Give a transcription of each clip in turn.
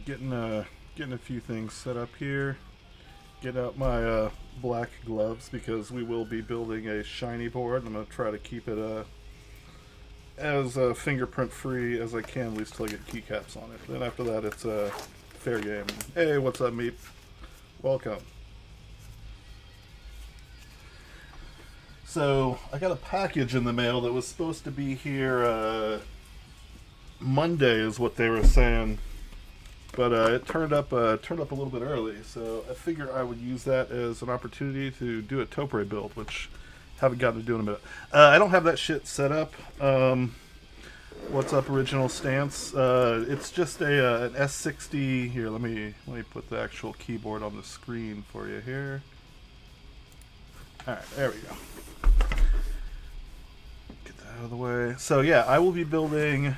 getting a few things set up here. Get out my black gloves because we will be building a shiny board. I'm gonna try to keep it as fingerprint free as I can, at least till I get keycaps on it. Then after that, it's fair game. Hey, what's up, Meep? Welcome. So I got a package in the mail that was supposed to be here Monday, is what they were saying, but it turned up a little bit early. So I figure I would use that as an opportunity to do a Topre build, which I haven't gotten to do in a minute. I don't have that shit set up. What's up, original stance? It's just an S60. Here, let me put the actual keyboard on the screen for you here. All right, there we go. Get that out of the way. So yeah, I will be building.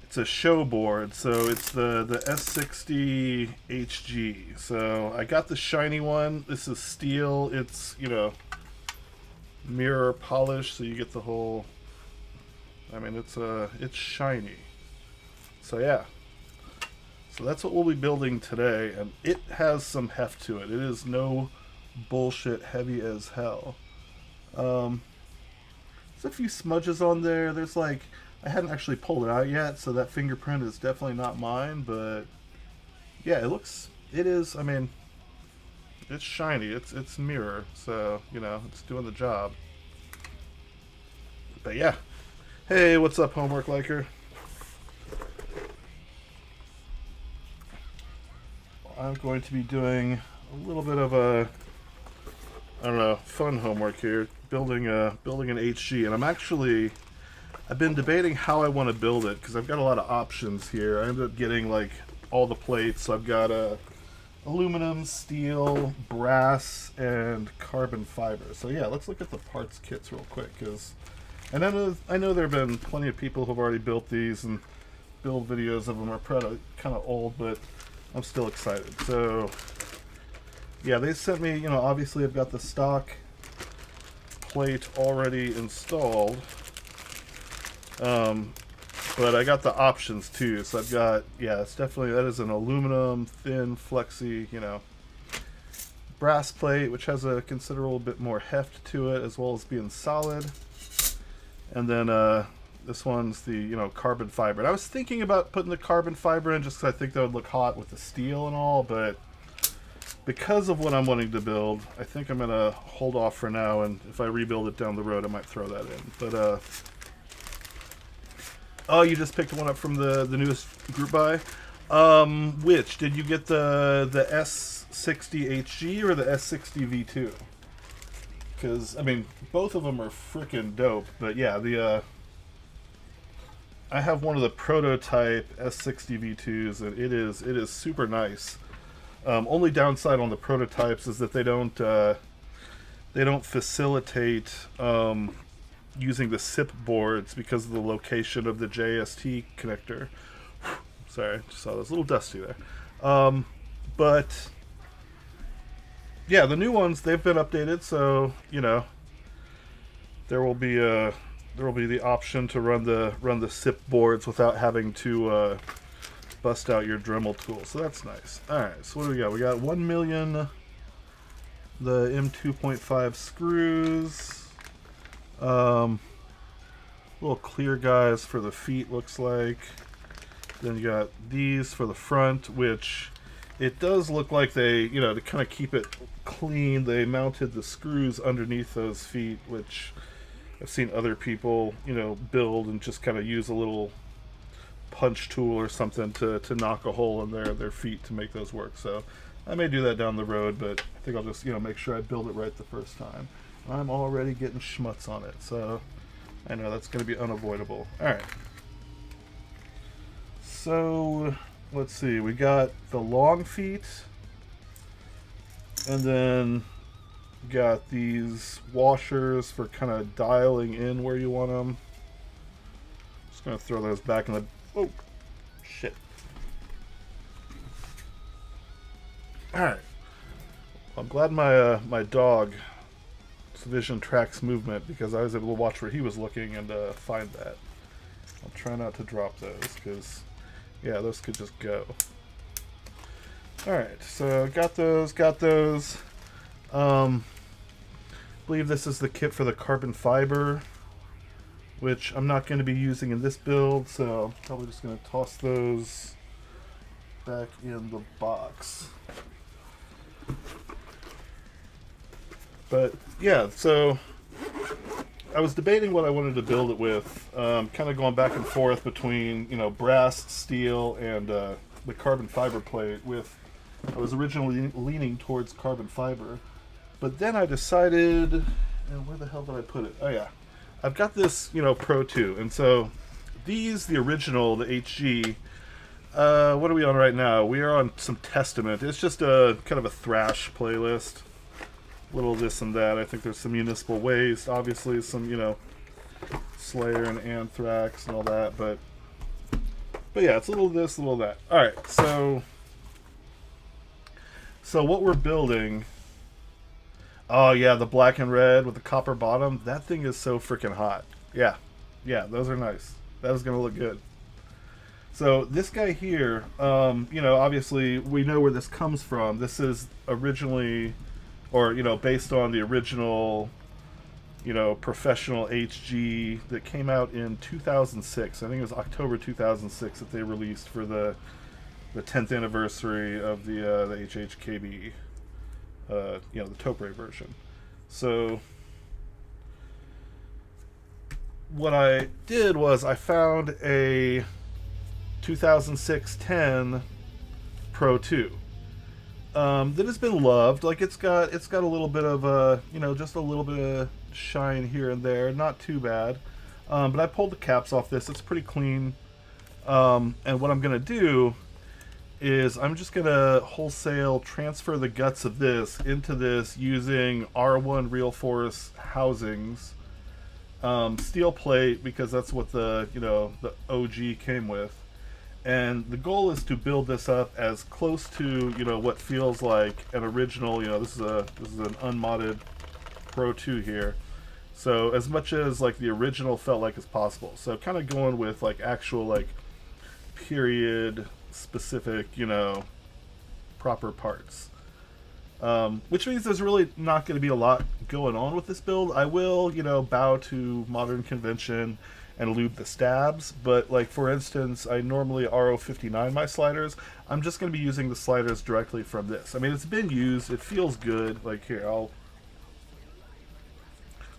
It's a show board, so it's the S60 HG. So I got the shiny one. This is steel. It's, you know, mirror polish, so you get the whole. I mean, it's shiny. So yeah. So that's what we'll be building today, and it has some heft to it. It is no bullshit heavy as hell. There's a few smudges on there. There's like, I hadn't actually pulled it out yet, so that fingerprint is definitely not mine, but yeah, it is, I mean, it's shiny, it's mirror, so, you know, it's doing the job. But yeah. Hey, what's up, homework liker? I'm going to be doing a little bit of a, I don't know, fun homework here, building an HG, and I've been debating how I want to build it because I've got a lot of options here. I ended up getting like all the plates. So I've got aluminum, steel, brass, and carbon fiber. So yeah, let's look at the parts kits real quick, because and I know there have been plenty of people who have already built these, and build videos of them are kind of old, but I'm still excited. So yeah, they sent me, you know, obviously I've got the stock plate already installed, but I got the options too. So I've got, yeah, it's definitely, that is an aluminum thin flexi, you know, brass plate, which has a considerable bit more heft to it, as well as being solid. And then this one's the, you know, carbon fiber. And I was thinking about putting the carbon fiber in just because I think that would look hot with the steel and all, but because of what I'm wanting to build, I think I'm going to hold off for now, and if I rebuild it down the road, I might throw that in. But, oh, you just picked one up from the newest group buy? Which? Did you get the S60 HG or the S60 V2? Because, I mean, both of them are freaking dope, but yeah, I have one of the prototype S60 V2s, and it is super nice. Only downside on the prototypes is that they don't facilitate using the SIP boards because of the location of the JST connector. Sorry, just saw this, a little dusty there. But yeah, the new ones, they've been updated, so you know there will be the option to run the SIP boards without having to bust out your Dremel tool, so that's nice. Alright, so what do we got? We got 1 million, the M2.5 screws, little clear guys for the feet, looks like. Then you got these for the front, which it does look like they, you know, to kind of keep it clean, they mounted the screws underneath those feet, which I've seen other people, you know, build and just kind of use a little punch tool or something to knock a hole in their feet to make those work. So I may do that down the road, but I think I'll just, you know, make sure I build it right the first time. I'm already getting schmutz on it, so I know that's going to be unavoidable. Alright. So let's see, we got the long feet, and then got these washers for kind of dialing in where you want them. Just going to throw those back in the... Oh, shit. Alright. I'm glad my dog's vision tracks movement, because I was able to watch where he was looking and find that. I'll try not to drop those, because, yeah, those could just go. Alright, so got those. I believe this is the kit for the carbon fiber, which I'm not going to be using in this build, so I'm probably just going to toss those back in the box. But yeah, so I was debating what I wanted to build it with, kind of going back and forth between, you know, brass, steel, and the carbon fiber plate. I was originally leaning towards carbon fiber, but then I decided, and where the hell did I put it? Oh yeah, I've got this, you know, Pro 2, and so the original, the HG. What are we on right now? We are on some Testament. It's just a kind of a thrash playlist. Little this and that. I think there's some Municipal Waste, obviously some, you know, Slayer and Anthrax and all that, but yeah, it's a little this, a little that. All right, so what we're building. Oh yeah, the black and red with the copper bottom. That thing is so freaking hot. Yeah, those are nice. That is gonna look good. So this guy here, you know, obviously we know where this comes from. This is originally, or, you know, based on the original, you know, professional HG that came out in 2006. I think it was October 2006 that they released for the 10th anniversary of the HHKB, you know, the Topre version. So what I did was I found a 2006-10 Pro 2. That has been loved. Like it's got a little bit of you know, just a little bit of shine here and there. Not too bad. But I pulled the caps off this. It's pretty clean. And what I'm gonna do is I'm just gonna wholesale transfer the guts of this into this using R1 Real Force housings, steel plate, because that's what the, you know, the OG came with. And the goal is to build this up as close to, you know, what feels like an original, you know, this is an unmodded Pro 2 here. So as much as like the original felt like as possible. So kind of going with like actual like period specific, you know, proper parts. Which means there's really not going to be a lot going on with this build. I will, you know, bow to modern convention and lube the stabs, but like for instance, I normally RO59 my sliders. I'm just going to be using the sliders directly from this. I mean, it's been used, it feels good. Like here,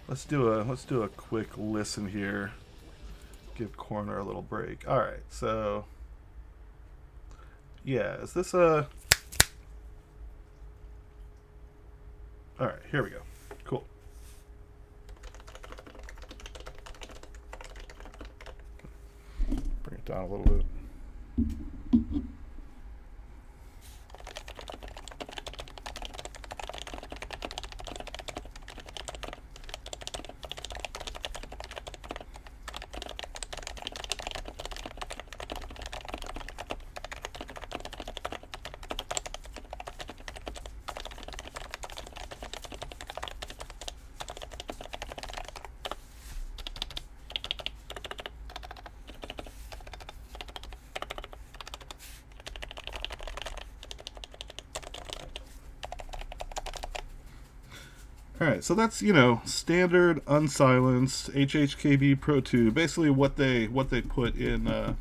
let's do a quick listen here. Give corner a little break. All right, so yeah, is this a? All right, here we go. Cool. Bring it down a little bit. Alright, so that's, you know, standard unsilenced HHKB Pro 2. Basically what they put in,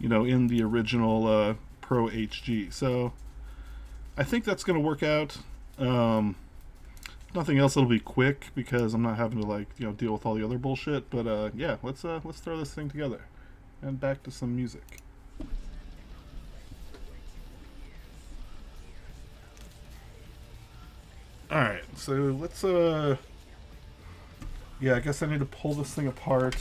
you know, in the original Pro HG. So I think that's going to work out. Nothing else, it'll be quick because I'm not having to, like, you know, deal with all the other bullshit. But yeah, let's throw this thing together. And back to some music. Alright, so let's, yeah, I guess I need to pull this thing apart.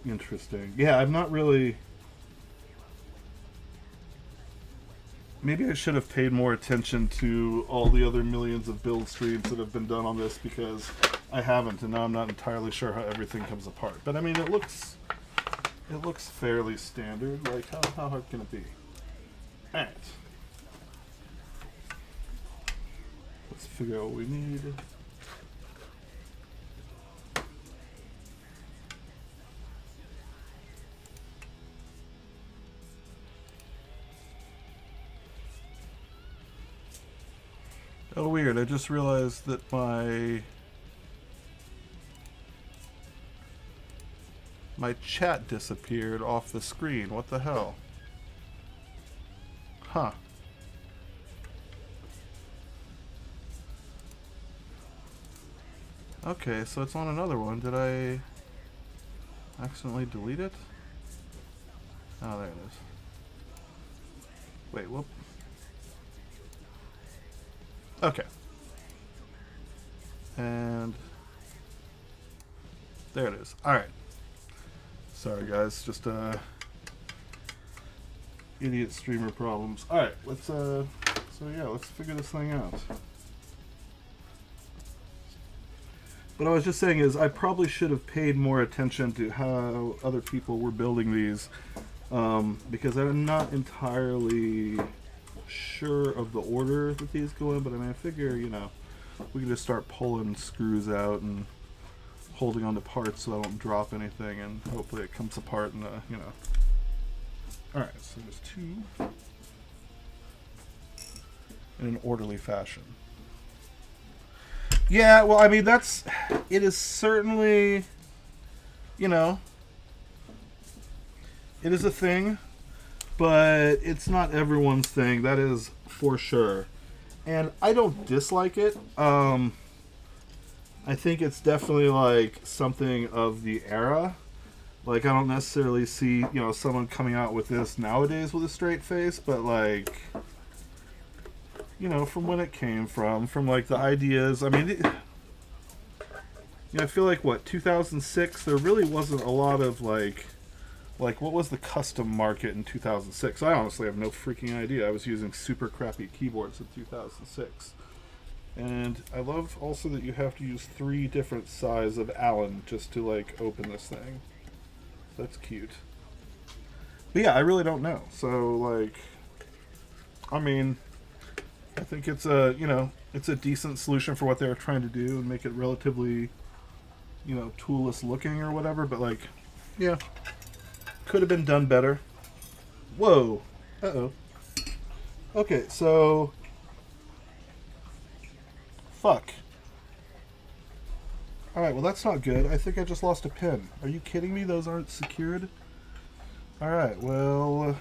Interesting. Yeah, I'm not really... Maybe I should have paid more attention to all the other millions of build streams that have been done on this, because I haven't, and now I'm not entirely sure how everything comes apart. But I mean, it looks fairly standard. Like, how hard can it be? Alright. Let's figure out what we need. Oh, weird. I just realized that my chat disappeared off the screen. What the hell? Huh. Okay, so it's on another one. Did I accidentally delete it? Oh, there it is. Wait, whoop. Okay. And there it is. Alright. Sorry guys, just idiot streamer problems. Alright, let's so yeah, let's figure this thing out. What I was just saying is I probably should have paid more attention to how other people were building these, because I'm not entirely sure of the order that these go in, but I mean I figure, you know, we can just start pulling screws out and holding on to parts so I don't drop anything, and hopefully it comes apart in a, you know. Alright, so there's two in an orderly fashion. Yeah, well, I mean, it is certainly, you know, it is a thing, but it's not everyone's thing, that is for sure. And I don't dislike it. I think it's definitely like something of the era. Like, I don't necessarily see, you know, someone coming out with this nowadays with a straight face, but like, you know, from when it came from like the ideas. I mean, I feel like, what, 2006, there really wasn't a lot of like what was the custom market in 2006? I honestly have no freaking idea. I was using super crappy keyboards in 2006. And I love also that you have to use 3 different sizes of Allen just to like open this thing. That's cute. But yeah, I really don't know. So like, I mean, I think it's a, you know, it's a decent solution for what they were trying to do and make it relatively, you know, toolless looking or whatever, but like, yeah, could have been done better. Whoa. Uh-oh. Okay, so fuck. Alright, well that's not good. I think I just lost a pin. Are you kidding me? Those aren't secured? Alright, well...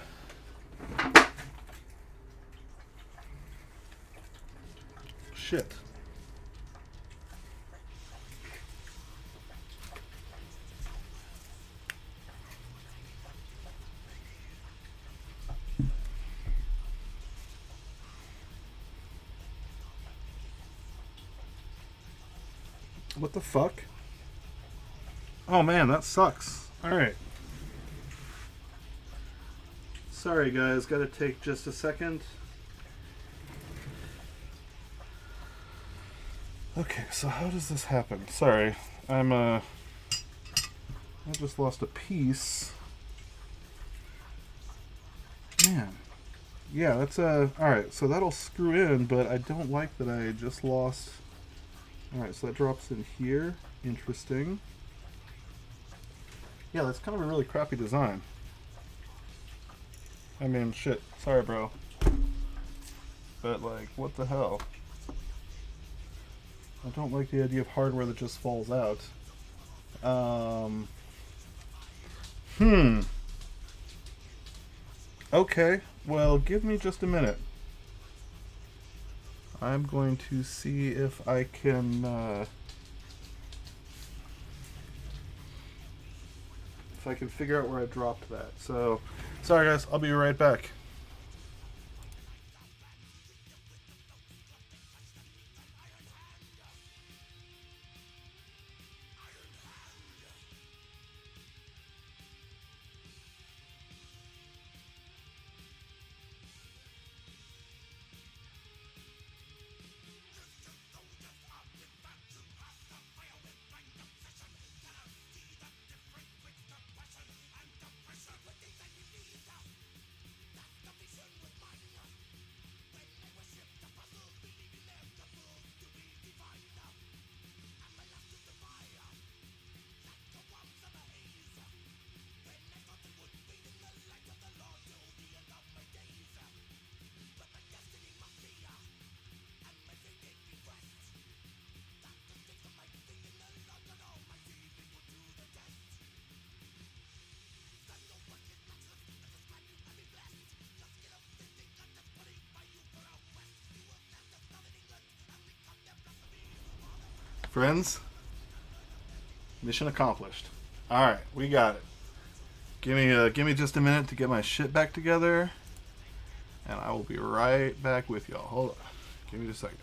shit. What the fuck? Oh man, that sucks. Alright. Sorry guys, gotta take just a second. Okay, so how does this happen? Sorry, I just lost a piece. Man. Yeah, that's alright, so that'll screw in, but I don't like that I just lost. Alright, so that drops in here. Interesting. Yeah, that's kind of a really crappy design. I mean, shit. Sorry, bro. But, like, what the hell? I don't like the idea of hardware that just falls out. Okay, well, give me just a minute. I'm going to see if I can, figure out where I dropped that. So, sorry guys, I'll be right back. friends. Mission accomplished. All right, we got it. Give me just a minute to get my shit back together, and I will be right back with y'all. Hold on. Give me just a second.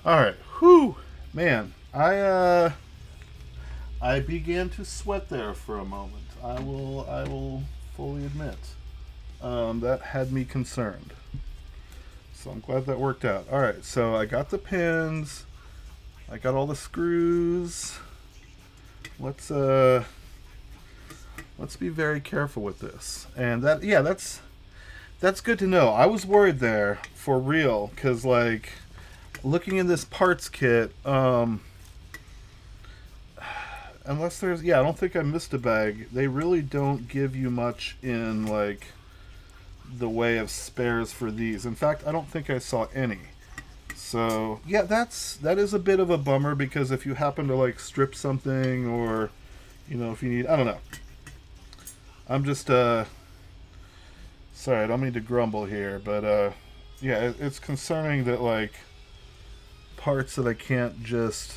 All right, whew, man, I began to sweat there for a moment. I will fully admit, that had me concerned. So I'm glad that worked out. All right, so I got the pins, I got all the screws. Let's be very careful with this. And that's good to know. I was worried there for real, because like, looking in this parts kit, unless there's, I don't think I missed a bag. They really don't give you much in like the way of spares for these. In fact, I don't think I saw any. So yeah, that is a bit of a bummer, because if you happen to like strip something, or if you need, I don't know. I'm just sorry, I don't mean to grumble here, but yeah, it's concerning that like parts that I can't just,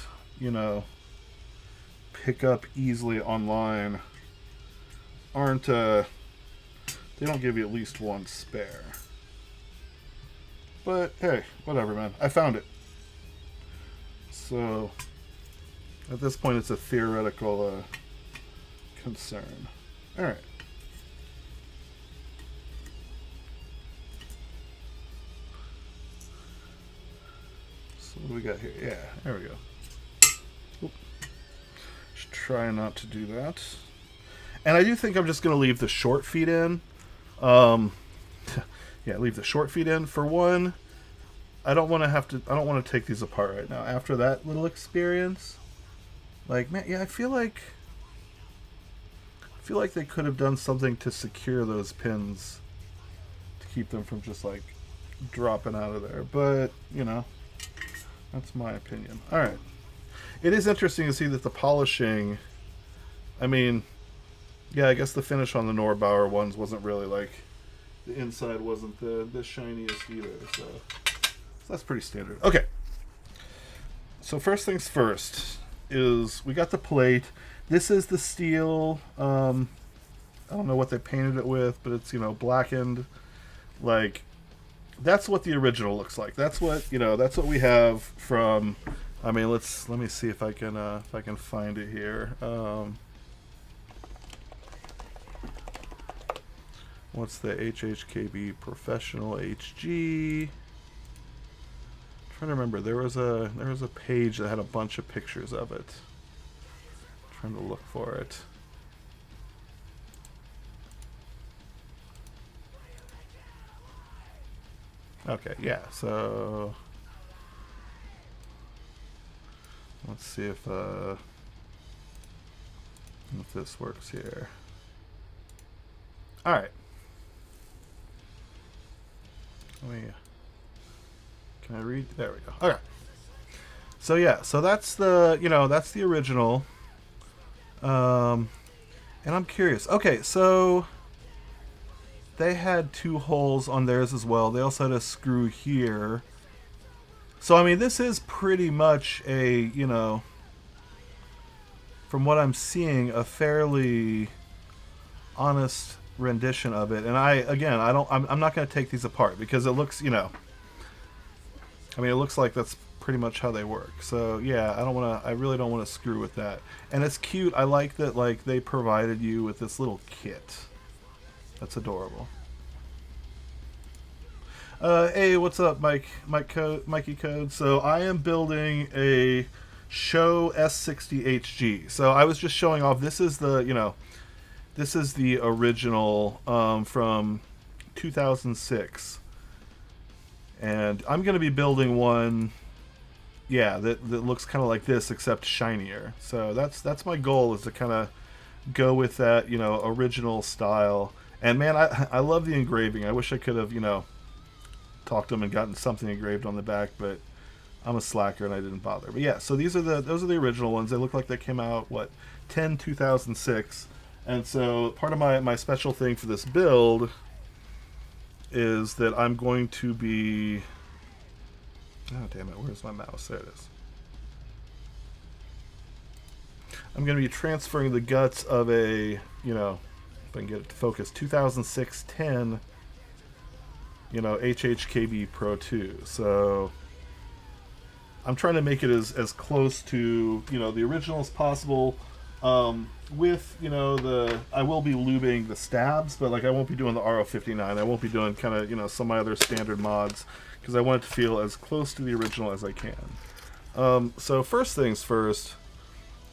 pick up easily online aren't, they don't give you at least one spare. But hey, whatever, man. I found it. So at this point, it's a theoretical concern. All right. What do we got here? Yeah, there we go. Oop. Just try not to do that. And I do think I'm just going to leave the short feet in. Yeah, leave the short feet in. For one, I don't want to take these apart right now. After that little experience, like, man, yeah, I feel like they could have done something to secure those pins to keep them from just like dropping out of there. But, that's my opinion. All right. It is interesting to see that the polishing, I mean, yeah, I guess the finish on the Norbauer ones wasn't really like, the inside wasn't the shiniest either. So that's pretty standard. Okay. So first things first is we got the plate. This is the steel. I don't know what they painted it with, but it's, blackened. Like, that's what the original looks like. That's what we have from, I mean, let me see if I can find it here. What's the HHKB Professional HG? I'm trying to remember. There was a page that had a bunch of pictures of it. I'm trying to look for it. Okay, yeah, so let's see if this works here. All right. Can I read? There we go. Okay. So yeah, so that's the, that's the original. And I'm curious. Okay, so they had 2 holes on theirs as well. They also had a screw here. So, I mean, this is pretty much a, from what I'm seeing, a fairly honest rendition of it. And I'm not going to take these apart because it looks, I mean, it looks like that's pretty much how they work. So, yeah, I really don't want to screw with that. And it's cute. I like that, like, they provided you with this little kit. That's adorable. Hey, what's up, Mikey Code? So I am building a Sho S60 HG. So I was just showing off. This is the, this is the original from 2006. And I'm going to be building one, yeah, that looks kind of like this except shinier. So that's my goal, is to kind of go with that, you know, original style. And man, I love the engraving. I wish I could have, you know, talked to them and gotten something engraved on the back, but I'm a slacker and I didn't bother. But yeah, so those are the original ones. They look like they came out, what, 2006. And so part of my special thing for this build is that I'm going to be, oh damn it, where's my mouse? There it is. I'm going to be transferring the guts of a, you know, if I can get it to focus, 2006 10, you know, HHKB Pro 2. So I'm trying to make it as close to, you know, the original as possible. With, you know, I will be lubing the stabs, but like I won't be doing the RO59. I won't be doing kind of, you know, some of my other standard mods, because I want it to feel as close to the original as I can. So first things first,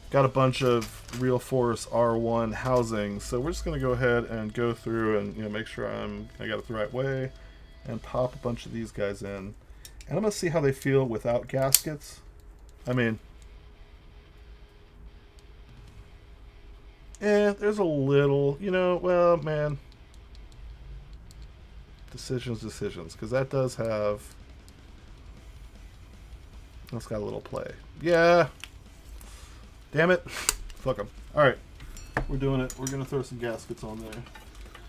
got a bunch of Real Force R1 housings, so we're just going to go ahead and go through and, you know, make sure I got it the right way, and pop a bunch of these guys in. And I'm going to see how they feel without gaskets. I mean, there's a little, you know, well, man, decisions, because that does have, that's got a little play. Yeah, damn it, fuck them. All right, we're doing it. We're gonna throw some gaskets on there.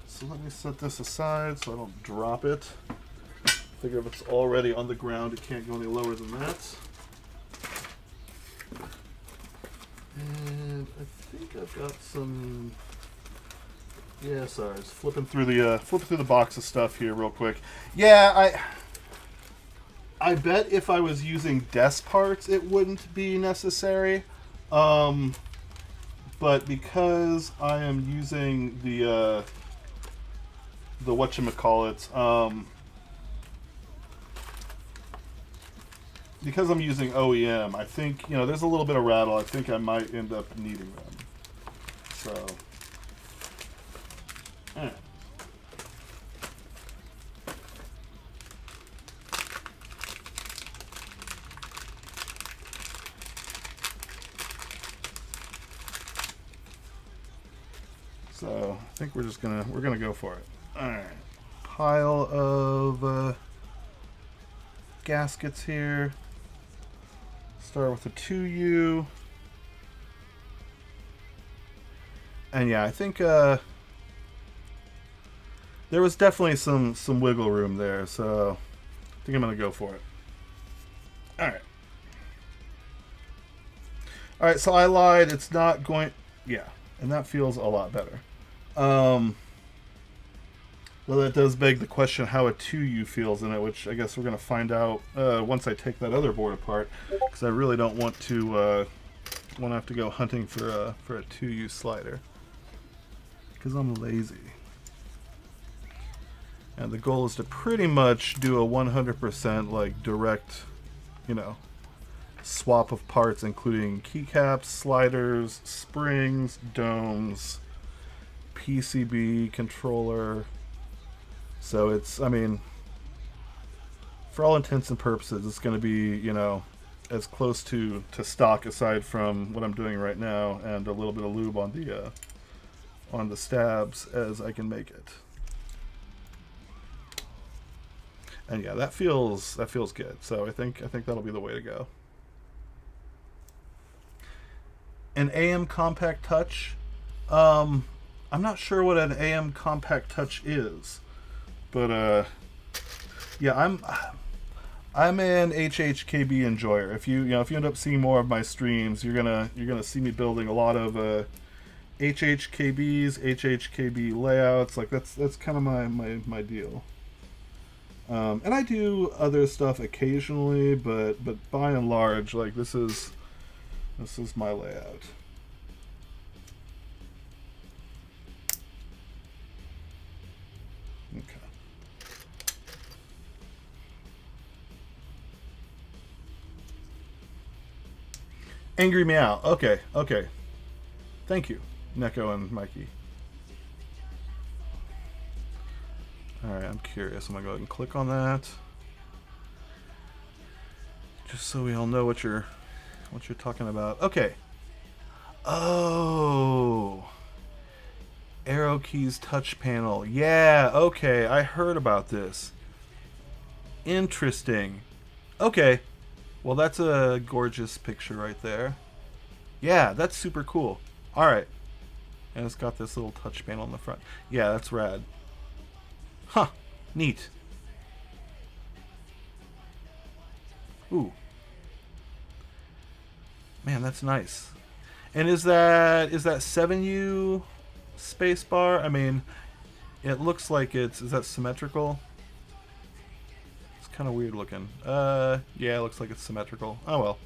So let me set this aside so I don't drop it. Figure if it's already on the ground, it can't go any lower than that. And I think I've got some, yeah, sorry, just flipping through the box of stuff here real quick. Yeah, I bet if I was using desk parts, it wouldn't be necessary. But because I am using the whatchamacallit, because I'm using OEM, I think, you know, there's a little bit of rattle. I think I might end up needing them. So, alright. So, I think we're gonna go for it. Alright. Pile of gaskets here. Start with a 2U. And yeah, I think there was definitely some wiggle room there, so I think I'm gonna go for it. Alright. Alright, so I lied. It's not going, yeah, and that feels a lot better. Well, that does beg the question how a 2U feels in it, which I guess we're going to find out once I take that other board apart, because I really don't want to have to go hunting for a 2U slider, because I'm lazy. And the goal is to pretty much do a 100% like direct, you know, swap of parts, including keycaps, sliders, springs, domes, PCB, controller. So it's, I mean, for all intents and purposes, it's going to be, you know, as close to stock, aside from what I'm doing right now, and a little bit of lube on the stabs, as I can make it. And yeah, that feels good. So I think that'll be the way to go. An AM Compact Touch. I'm not sure what an AM Compact Touch is. But yeah, I'm an HHKB enjoyer. If you end up seeing more of my streams, you're gonna see me building a lot of HHKBs, HHKB layouts. Like that's kind of my deal. And I do other stuff occasionally, but by and large, like this is my layout. Okay. Angry Meow. Okay. Thank you, Neko and Mikey. Alright, I'm curious. I'm gonna go ahead and click on that. Just so we all know what you're talking about. Okay. Oh. Arrow keys touch panel. Yeah, okay. I heard about this. Interesting. Okay. Well, that's a gorgeous picture right there. Yeah, that's super cool. Alright. And it's got this little touch panel in the front. Yeah, that's rad. Huh. Neat. Ooh. Man, that's nice. And is that 7U spacebar? I mean, it looks like is that symmetrical? It's kind of weird looking. Yeah, it looks like it's symmetrical. Oh well.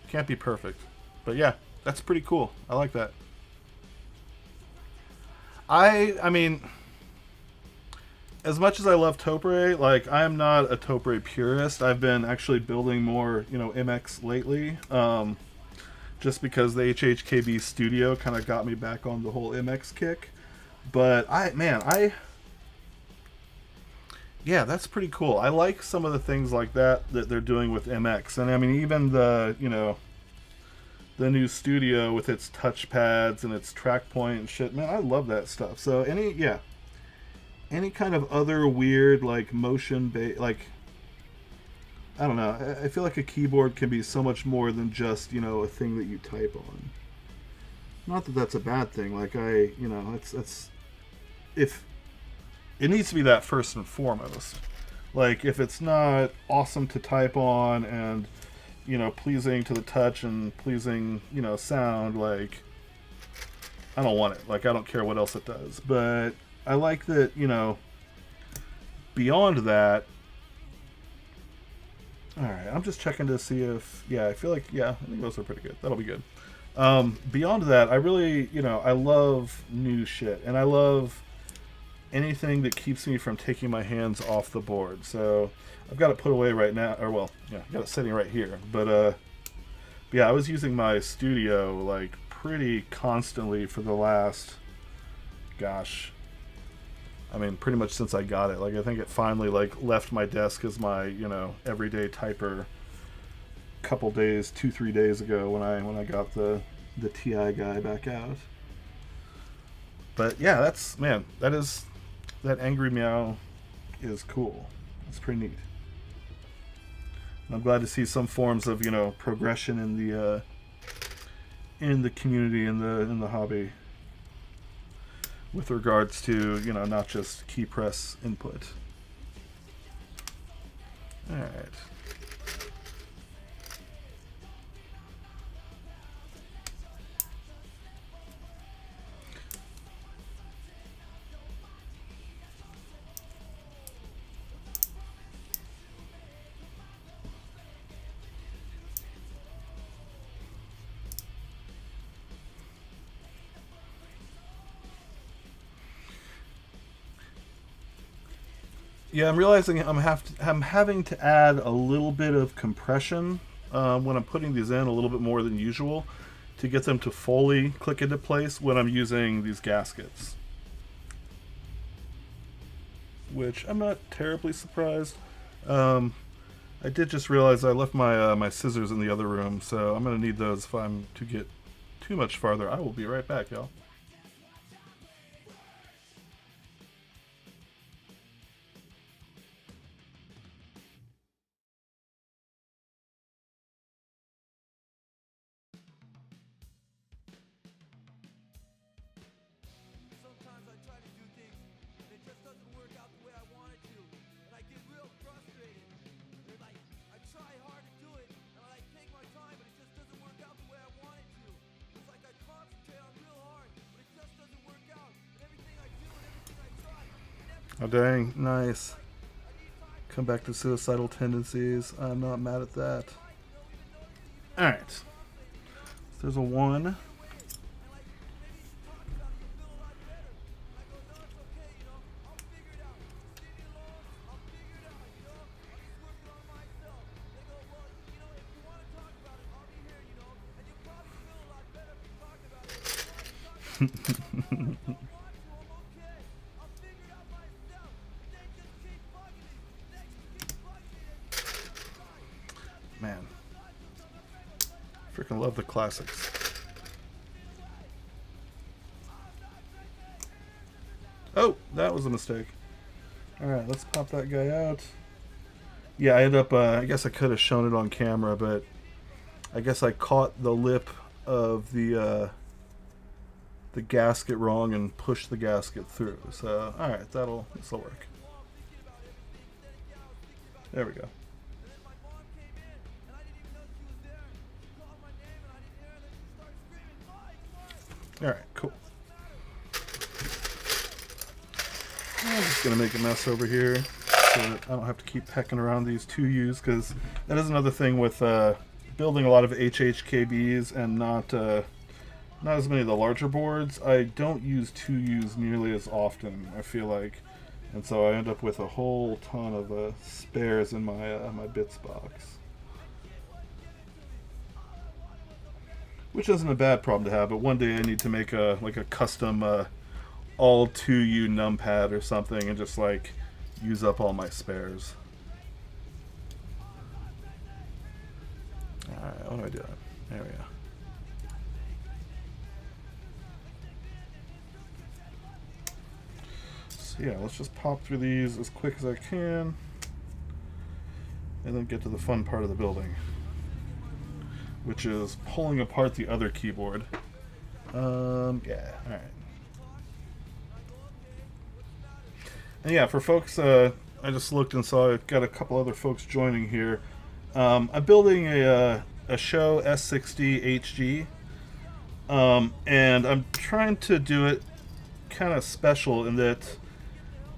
Can't be perfect. But yeah, that's pretty cool. I like that. I mean, as much as I love Topre, like, I'm not a Topre purist. I've been actually building more, MX lately. Just because the HHKB Studio kind of got me back on the whole MX kick. But yeah, that's pretty cool. I like some of the things like that they're doing with MX. And I mean, even the new Studio with its touchpads and its track point and shit, man, I love that stuff. So any kind of other weird, like, motion-based, like, I don't know. I feel like a keyboard can be so much more than just, a thing that you type on. Not that that's a bad thing. Like, it's if it needs to be that first and foremost. Like, if it's not awesome to type on and, pleasing to the touch and pleasing, sound, like, I don't want it. Like, I don't care what else it does. But I like that, beyond that. Alright, I'm just checking to see if, yeah, I feel like, yeah, I think those are pretty good. That'll be good. Beyond that, I really, I love new shit. And I love anything that keeps me from taking my hands off the board. So I've got it put away right now, or well, yeah, I've got it sitting right here. But yeah, I was using my Studio, like, pretty constantly for the last, gosh, I mean, pretty much since I got it. Like, I think it finally, like, left my desk as my, everyday typer a couple days, 2-3 days ago when I got the TI guy back out. But yeah, that Angry Meow is cool. It's pretty neat. And I'm glad to see some forms of, progression in the community, in the hobby, with regards to, not just key press input. Alright. Yeah, I'm realizing I'm having to add a little bit of compression when I'm putting these in, a little bit more than usual, to get them to fully click into place when I'm using these gaskets. Which I'm not terribly surprised. I did just realize I left my my scissors in the other room, so I'm going to need those if I'm to get too much farther. I will be right back, y'all. Oh dang, nice. Come back to suicidal tendencies. I'm not mad at that. Alright. So there's a 1. Man. Freaking love the classics. Oh, that was a mistake. Alright, let's pop that guy out. Yeah, I ended up, I guess I could have shown it on camera, but I guess I caught the lip of the gasket wrong and pushed the gasket through. So, alright, this'll work. There we go. Alright, cool. I'm just going to make a mess over here so that I don't have to keep pecking around these 2Us, because that is another thing with building a lot of HHKBs and not as many of the larger boards. I don't use 2Us nearly as often, I feel like. And so I end up with a whole ton of spares in my bits box. Which isn't a bad problem to have, but one day I need to make a custom all 2U numpad or something and just like use up all my spares. Alright, what do I do? There we go. So yeah, let's just pop through these as quick as I can and then get to the fun part of the building, which is pulling apart the other keyboard. Yeah, alright. And yeah, for folks, I just looked and saw I've got a couple other folks joining here. I'm building a Sho S60 HG, and I'm trying to do it kind of special in that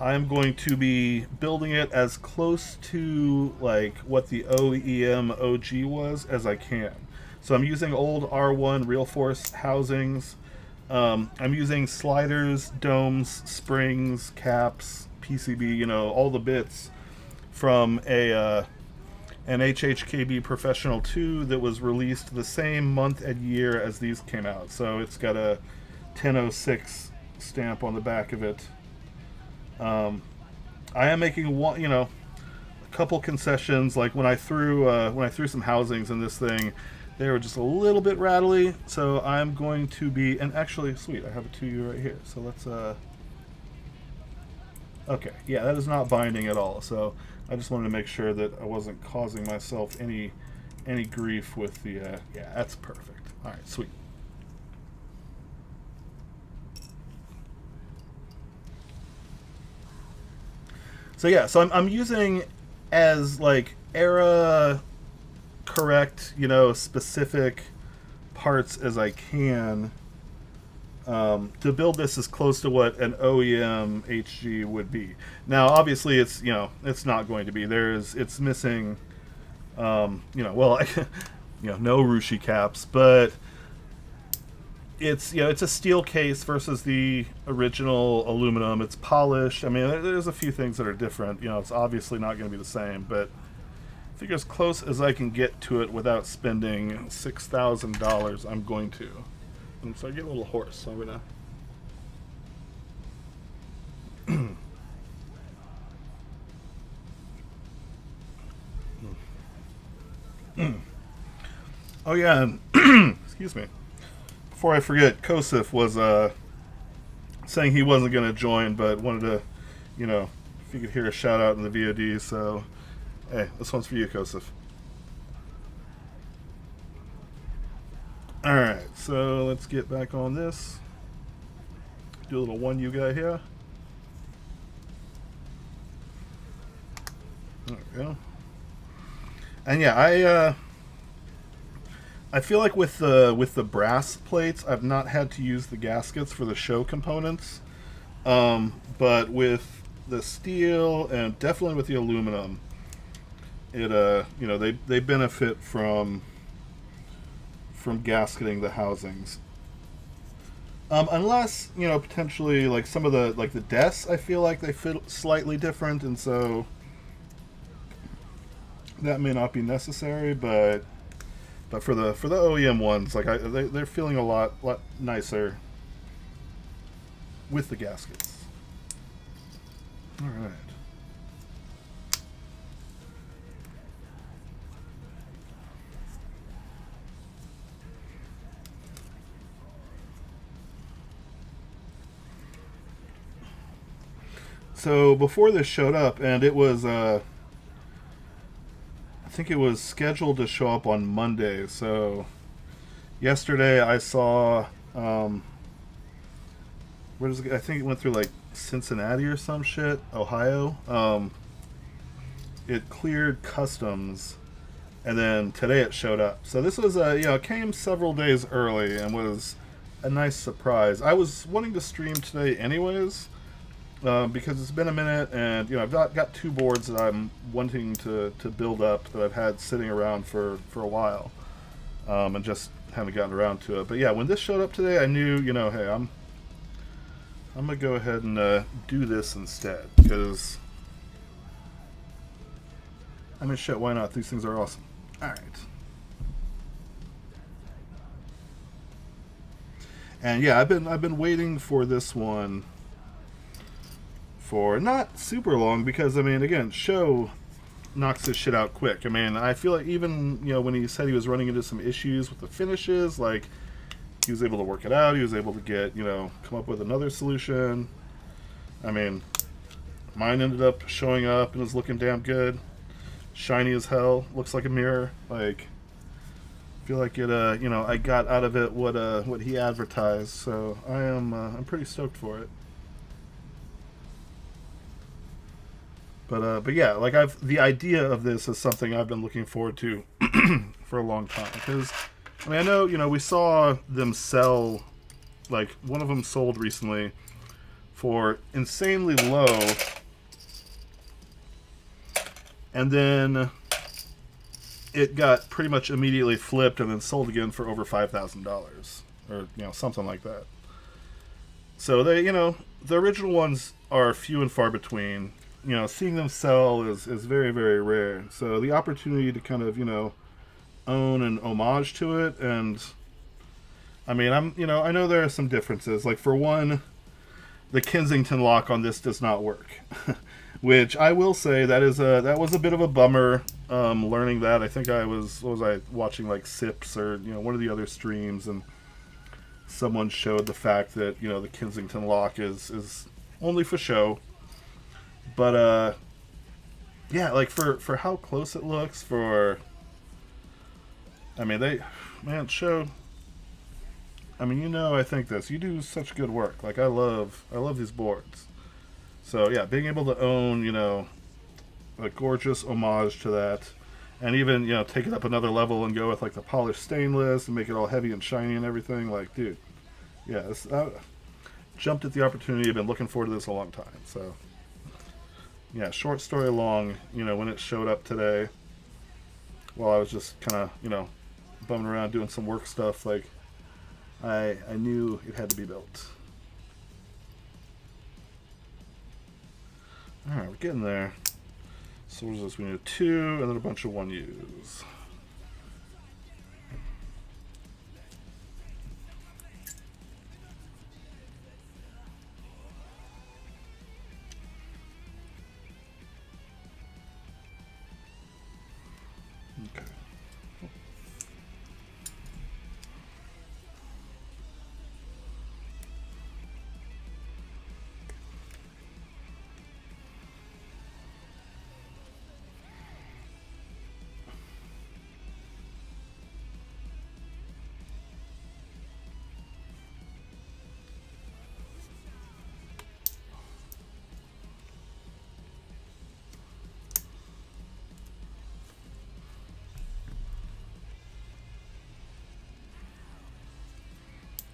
I'm going to be building it as close to like what the OEM OG was as I can. So I'm using old R1 Real Force housings. I'm using sliders, domes, springs, caps, PCB, you know, all the bits from an HHKB Professional 2 that was released the same month and year as these came out. So it's got a 1006 stamp on the back of it. I am making one, you know, a couple concessions. Like when I threw some housings in this thing, they were just a little bit rattly. So I'm going to be, and actually, sweet, I have a 2U right here. So let's okay, yeah, that is not binding at all. So I just wanted to make sure that I wasn't causing myself any grief with the yeah, that's perfect. All right, sweet. So yeah, so I'm using as like era correct, you know, specific parts as I can to build this as close to what an OEM HG would be. Now, obviously, it's, you know, it's not going to be. It's missing, you know, well, you know, no Rushi caps, but it's, you know, it's a steel case versus the original aluminum. It's polished. I mean, there's a few things that are different. You know, it's obviously not going to be the same, but I figure as close as I can get to it without spending $6,000, I'm going to. And so I get a little hoarse, so I'm gonna oh yeah, and excuse me. Before I forget, Kosif was saying he wasn't going to join, but wanted to, you know, if you could hear a shout out in the VOD. So, hey, this one's for you, Kosif. All right, so let's get back on this. Do a little 1U guy here. There we go. And yeah, I feel like with the brass plates, I've not had to use the gaskets for the Sho components, but with the steel and definitely with the aluminum, it you know, they benefit from gasketing the housings. Unless, you know, potentially like some of the desks, I feel like they fit slightly different, and so that may not be necessary, but for the OEM ones, like they're feeling a lot nicer with the gaskets. All right. So before this showed up, and it was, I think it was scheduled to show up on Monday. So yesterday I saw, where does it, I think it went through like Cincinnati or some shit, Ohio. It cleared customs, and then today it showed up. So this was it came several days early and was a nice surprise. I was wanting to stream today anyways, because it's been a minute, and I've got two boards that I'm wanting to build up that I've had sitting around for a while, and just haven't gotten around to it. But yeah, when this showed up today, I knew, hey, I'm gonna go ahead and do this instead, because I mean, shit, why not? These things are awesome. All right. And yeah, I've been waiting for this one for not super long, because I mean, again, Sho knocks this shit out quick. I mean, I feel like even when he said he was running into some issues with the finishes, like he was able to work it out. He was able to get come up with another solution. I mean, mine ended up showing up and was looking damn good. Shiny as hell, looks like a mirror. Like, I feel like it. I got out of it what he advertised. So I'm pretty stoked for it. But yeah, like the idea of this is something I've been looking forward to for a long time, because I mean, I know we saw them sell, like one of them sold recently for insanely low. And then it got pretty much immediately flipped and then sold again for over $5,000, or something like that. So they, the original ones are few and far between. Seeing them sell is very, very rare. So the opportunity to kind of own an homage to it, and I mean, I know there are some differences. Like, for one, the Kensington lock on this does not work. Which I will say that was a bit of a bummer, learning that. I think I was watching like Sips or one of the other streams, and someone showed the fact that the Kensington lock is only for show. But yeah, like for how close it looks, I mean, Sho, I mean, I think this, you do such good work. Like, I love these boards. So yeah, being able to own, a gorgeous homage to that, and even, take it up another level and go with like the polished stainless and make it all heavy and shiny and everything, like, dude, yeah, I jumped at the opportunity. I've been looking forward to this a long time. So yeah, short story long, when it showed up today, while I was just kind of, bumming around doing some work stuff, like, I knew it had to be built. Alright, we're getting there. So what is this? We need a 2 and then a bunch of 1Us. Okay.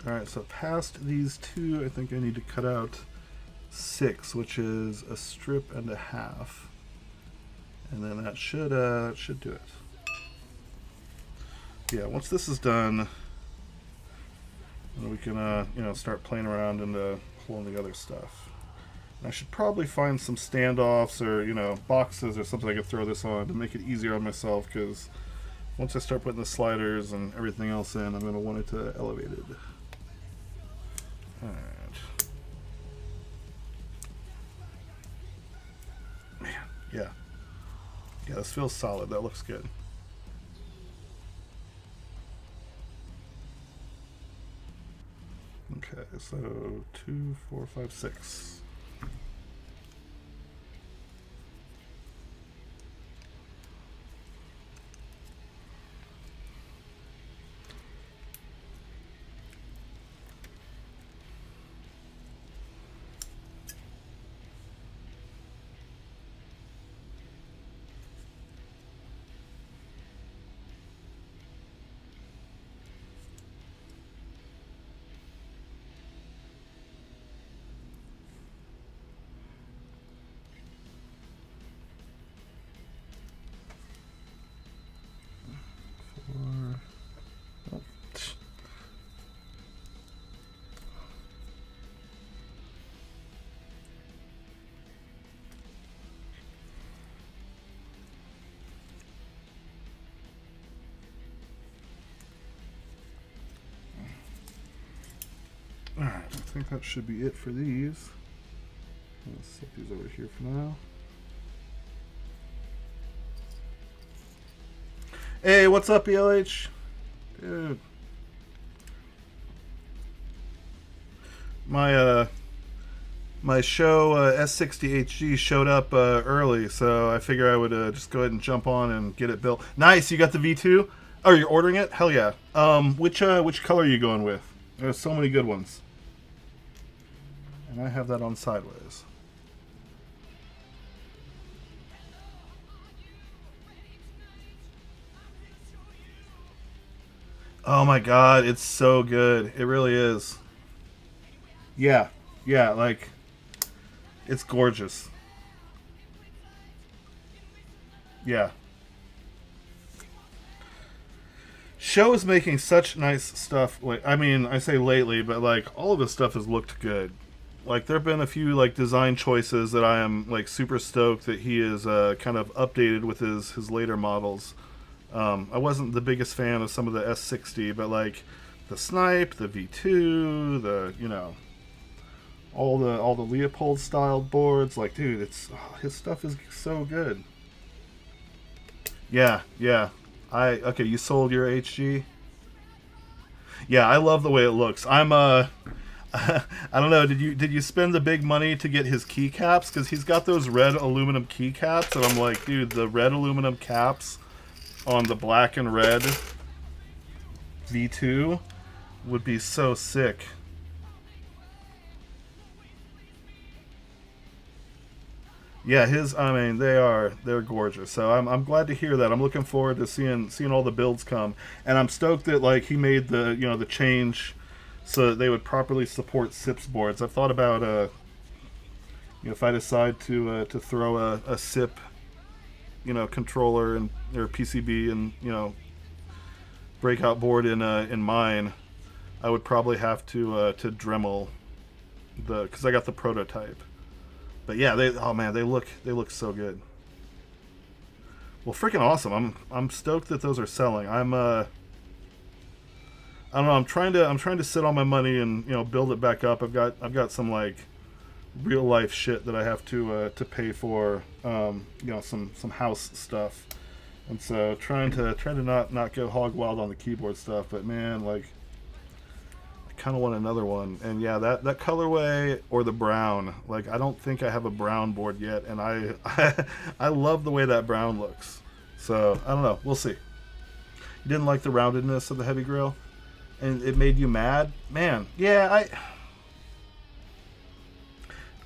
Alright, so past these 2, I think I need to cut out 6, which is a strip and a half. And then that should do it. Yeah, once this is done, then we can start playing around and pulling the other stuff. And I should probably find some standoffs or boxes or something I could throw this on to make it easier on myself, because once I start putting the sliders and everything else in, I'm going to want it to elevated. Alright. Man, yeah. Yeah, this feels solid. That looks good. Okay, so 2, 4, 5, 6. think that should be it for these. Let's set these over here for now. Hey, what's up, ELH? Dude. My Sho S60 HG showed up early, so I figure I would just go ahead and jump on and get it built. Nice, you got the V2? Oh, you're ordering it? Hell yeah. Which color are you going with? There's so many good ones. And I have that on sideways. Oh my god, it's so good. It really is. Yeah, like, it's gorgeous. Yeah. Sho is making such nice stuff. Like, I mean, I say lately, but like all of his stuff has looked good. Like there have been a few like design choices that I am like super stoked that he is kind of updated with his later models. I wasn't the biggest fan of some of the S60, but like the Snipe, the V2, the all the Leopold style boards. Like, dude, his stuff is so good. Yeah. Okay, you sold your HG? Yeah, I love the way it looks. I'm I don't know, did you spend the big money to get his keycaps? Because he's got those red aluminum keycaps, and I'm like, dude, the red aluminum caps on the black and red V2 would be so sick. Yeah, they're gorgeous. So I'm glad to hear that. I'm looking forward to seeing all the builds come, and I'm stoked that like he made the the change so that they would properly support SIPS boards. I've thought about if I decide to throw a SIP controller and or PCB and breakout board in mine, I would probably have to Dremel because I got the prototype. But yeah, they look so good. Well, freaking awesome! I'm stoked that those are selling. I don't know. I'm trying to sit on my money and build it back up. I've got some like real life shit that I have to pay for. Some house stuff, and so trying to not go hog wild on the keyboard stuff. But man, like, kind of want another one. And yeah, that colorway or the brown, like I don't think I have a brown board yet, and I love the way that brown looks. So I don't know, we'll see. You didn't like the roundedness of the heavy grill and it made you mad? Man, yeah,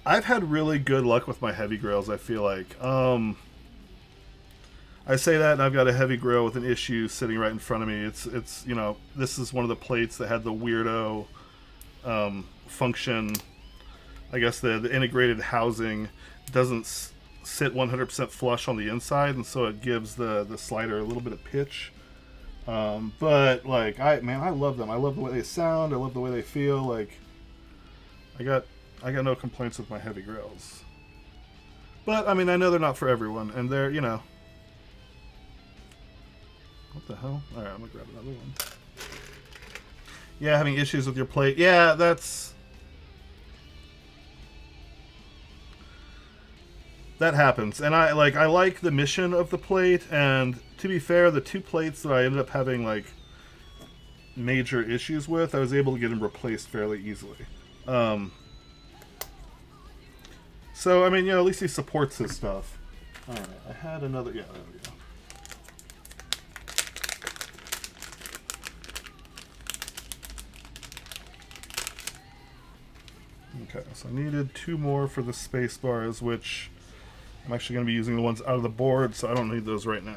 I've had really good luck with my heavy grills. I feel like I say that, and I've got a heavy grill with an issue sitting right in front of me. It's this is one of the plates that had the weirdo function. I guess the integrated housing doesn't sit 100% flush on the inside, and so it gives the slider a little bit of pitch. But like I love them. I love the way they sound. I love the way they feel. Like I got no complaints with my heavy grills. But I mean, I know they're not for everyone, and they're what the hell? Alright, I'm gonna grab another one. Yeah, having issues with your plate. Yeah, that happens. And I like the mission of the plate, and to be fair, the two plates that I ended up having like major issues with, I was able to get them replaced fairly easily. So I mean, at least he supports his stuff. Alright, I had another, yeah, there we go. Okay, so I needed two more for the space bars, which I'm actually going to be using the ones out of the board, so I don't need those right now.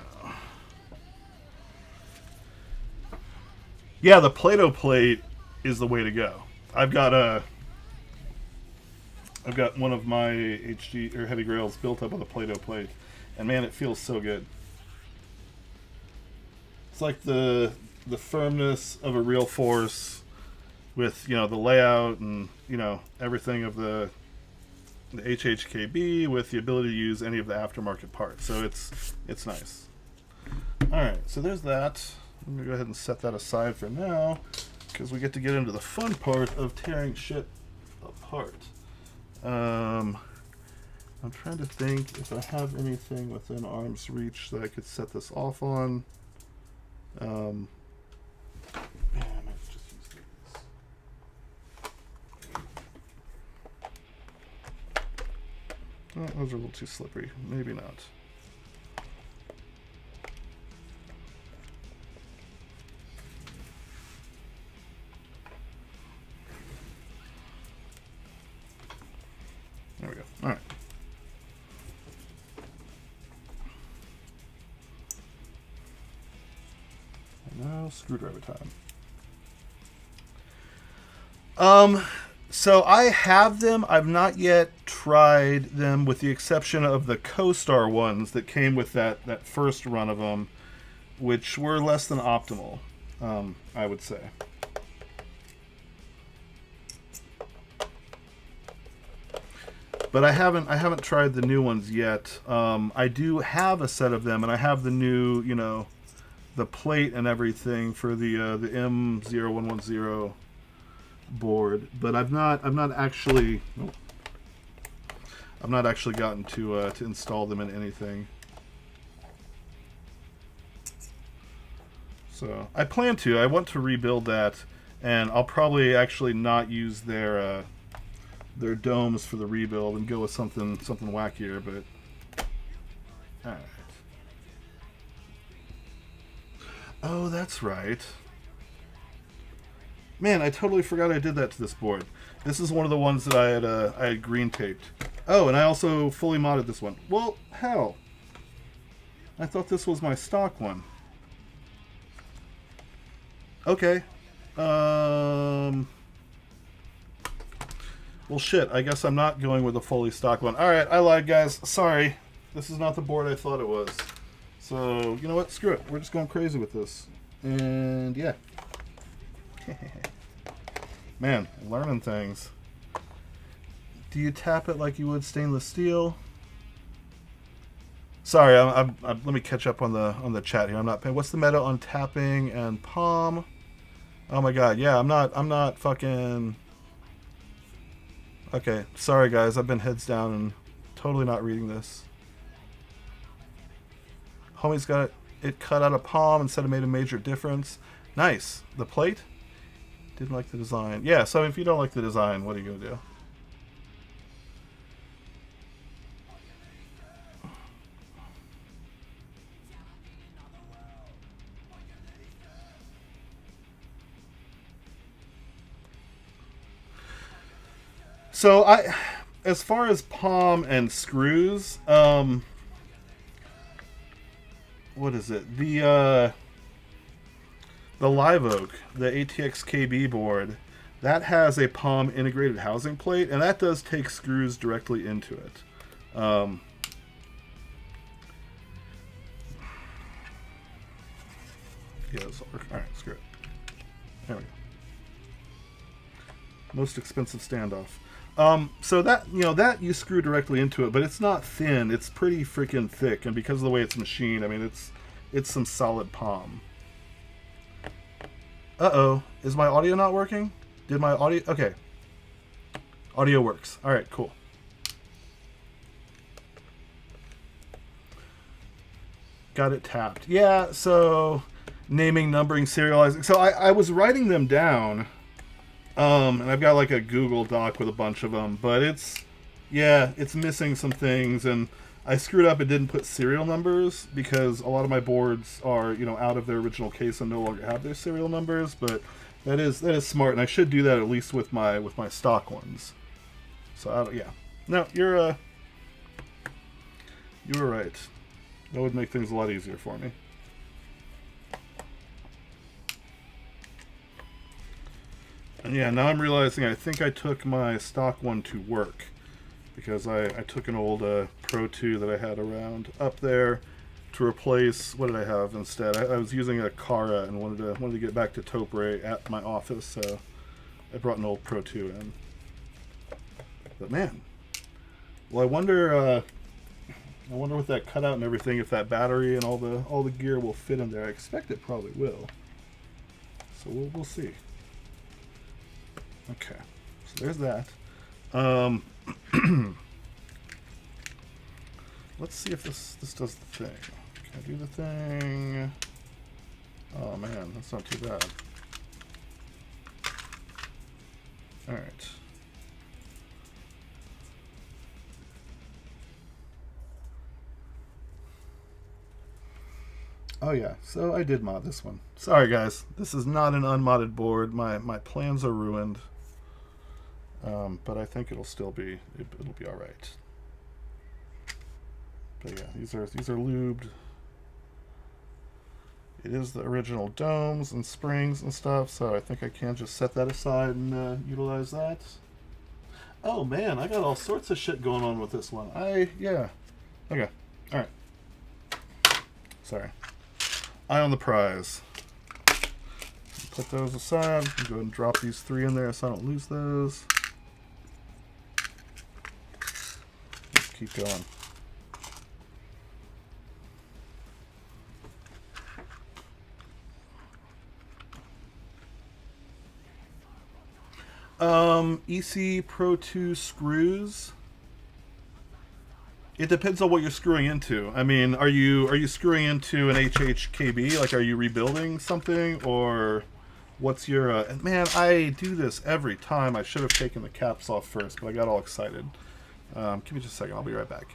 Yeah, the Play-Doh plate is the way to go. I've got one of my HG or heavy grails built up with a Play-Doh plate, and man, it feels so good. It's like the firmness of a real force with the layout and everything of the HHKB with the ability to use any of the aftermarket parts. So it's nice. All right, so there's that. I'm gonna go ahead and set that aside for now because we get to get into the fun part of tearing shit apart. I'm trying to think if I have anything within arm's reach that I could set this off on. Man, I might just use these. Oh, those are a little too slippery. Maybe not. There we go. All right. Now screwdriver time. So I have them. I've not yet tried them, with the exception of the Co-Star ones that came with that first run of them, which were less than optimal, I would say. But I haven't tried the new ones yet. I do have a set of them, and I have the new, you know, the plate and everything for the M0110 board, but I've not actually gotten to install them in anything. So I plan to. I want to rebuild that, and I'll probably actually not use their domes for the rebuild and go with something wackier. But all right. Oh, that's right. Man, I totally forgot I did that to this board. This is one of the ones that I had green taped. Oh, and I also fully modded this one. Well, hell. I thought this was my stock one. Okay. Well, shit. I guess I'm not going with a fully stock one. Alright, I lied, guys. Sorry. This is not the board I thought it was. So, you know what? Screw it. We're just going crazy with this. And, yeah. Man, learning things. Do you tap it like you would stainless steel? Sorry, let me catch up on the chat here. I'm not paying. What's the meta on tapping and palm? Oh my god, yeah, I'm not fucking... Okay, sorry guys, I've been heads down and totally not reading this. Homie's got it cut out of palm and said it made a major difference. Nice. The plate? Didn't like the design. Yeah, so if you don't like the design, what are you going to do? So as far as palm and screws, what is it? The Live Oak, the ATXKB board, that has a palm integrated housing plate, and that does take screws directly into it. Yeah, this will work. All right, screw it. There we go. Most expensive standoff. So that, you know, that you screw directly into it, but it's not thin. It's pretty freaking thick, and because of the way it's machined, I mean, it's some solid palm. Uh-oh. Is my audio not working? Did my audio... Okay. Audio works. Alright, cool. Got it tapped. Yeah, so... Naming, numbering, serializing. So I was writing them down. And I've got like a Google Doc with a bunch of them. But it's... Yeah, it's missing some things. And I screwed up and didn't put serial numbers because a lot of my boards are, you know, out of their original case and no longer have their serial numbers. But that is smart, and I should do that at least with my stock ones. So yeah, no, you were right. That would make things a lot easier for me. And yeah, now I'm realizing I think I took my stock one to work. Because I took an old Pro 2 that I had around up there to replace, what did I have instead? I was using a Cara and wanted to get back to Topre at my office, so I brought an old Pro 2 in. But man, well, I wonder with that cutout and everything, if that battery and all the gear will fit in there. I expect it probably will. So we'll see. Okay, so there's that. Um, let's see if this does the thing. Can I do the thing? Oh man, that's not too bad. All right. Oh yeah, so I did mod this one. Sorry guys, this is not an unmodded board. My plans are ruined, but I think it'll still be it'll be all right. But yeah, these are lubed. It is the original domes and springs and stuff, so I think I can just set that aside and utilize that. Oh man, I got all sorts of shit going on with this one. Yeah. Okay, all right. Sorry. Eye on the prize. Put those aside. Go ahead and drop these 3 in there so I don't lose those. Let's keep going. EC Pro 2 screws. It depends on what you're screwing into. I mean, are you screwing into an HHKB? Like, are you rebuilding something, or what's your? Man, I do this every time. I should have taken the caps off first, but I got all excited. Give me just a second. I'll be right back.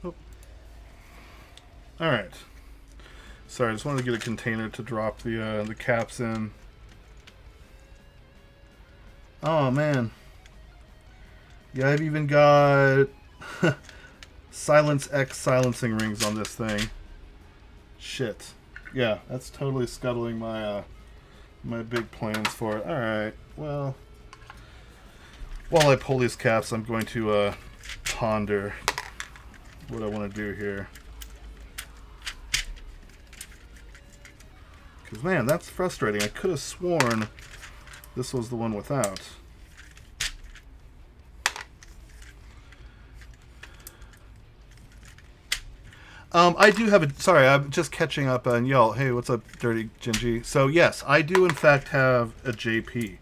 Oh. All right. Sorry, I just wanted to get a container to drop the caps in. Oh man. Yeah, I've even got Silence X silencing rings on this thing. Shit. Yeah, that's totally scuttling my my big plans for it. All right. Well, while I pull these caps, I'm going to ponder what I want to do here. Because, man, that's frustrating. I could have sworn this was the one without. I do have a... Sorry, I'm just catching up on y'all. Hey, what's up, Dirty Gingy? So, yes, I do, in fact, have a JP.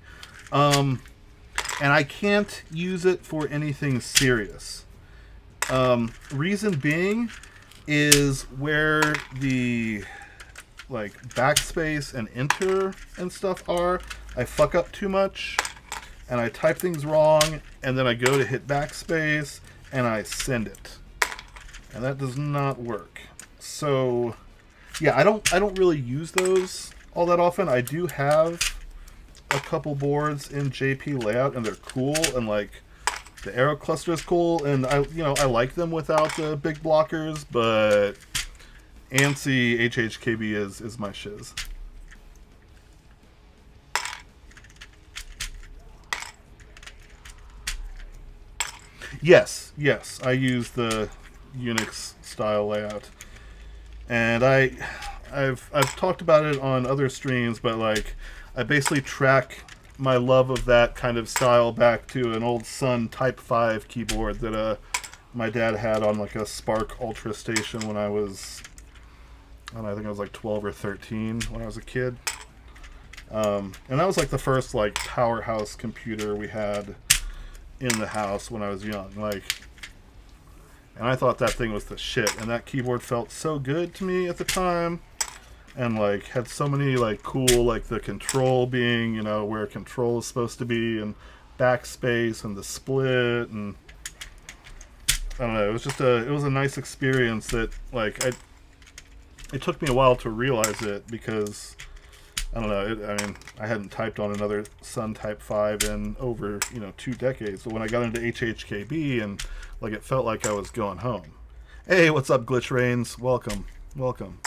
And I can't use it for anything serious. Reason being is where the... like backspace and enter and stuff are, I fuck up too much and I type things wrong, and then I go to hit backspace and I send it, and that does not work. So yeah, I don't really use those all that often. I do have a couple boards in JP layout, and they're cool, and like the arrow cluster is cool, and I like them without the big blockers, but ANSI HHKB is my shiz. Yes, I use the Unix style layout, and I've talked about it on other streams, but like I basically track my love of that kind of style back to an old Sun Type 5 keyboard that my dad had on like a Spark Ultra station when I was, I think I was like 12 or 13 when I was a kid. And that was like the first like powerhouse computer we had in the house when I was young. Like, And I thought that thing was the shit. And that keyboard felt so good to me at the time. And like had so many like cool, like the control being, you know, where control is supposed to be, and backspace and the split, and I don't know, it was just it was a nice experience that like it took me a while to realize it, because I don't know, I mean, I hadn't typed on another Sun Type 5 in over, you know, 2 decades. But when I got into HHKB, and like it felt like I was going home. Hey, what's up, Glitch Rains? Welcome, welcome.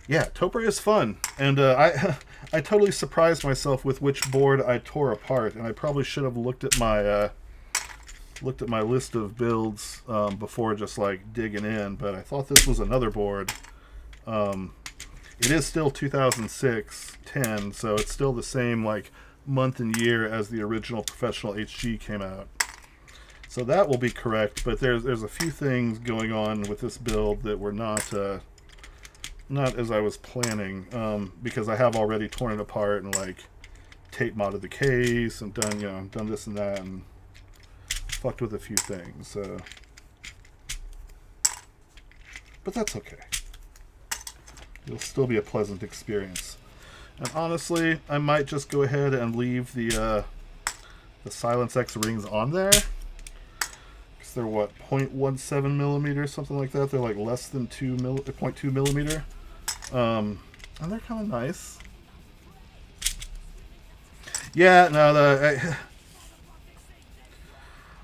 Yeah, Topre is fun, and I totally surprised myself with which board I tore apart, and I probably should have looked at my list of builds before just like digging in. But I thought this was another board. It is still 2006-10, so it's still the same like month and year as the original Professional HG came out. So that will be correct. But there's a few things going on with this build that were not as I was planning, because I have already torn it apart and like tape modded the case and done this and that, and fucked with a few things. But that's okay. It'll still be a pleasant experience. And honestly, I might just go ahead and leave the Silence X rings on there. Because they're what, 0.17 millimeters, something like that. They're like less than 0.2 millimeter. And they're kind of nice. Yeah, no,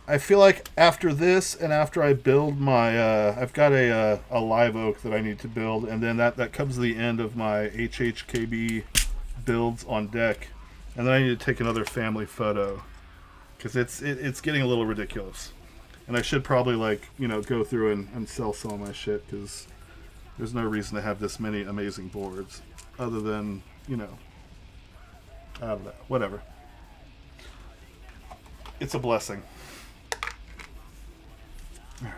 I feel like after this, and after I build my, I've got a live oak that I need to build, and then that comes to the end of my HHKB builds on deck, and then I need to take another family photo, because it's getting a little ridiculous, and I should probably like, you know, go through and sell some of my shit, because there's no reason to have this many amazing boards, other than, you know, I don't know, whatever. It's a blessing. Alright.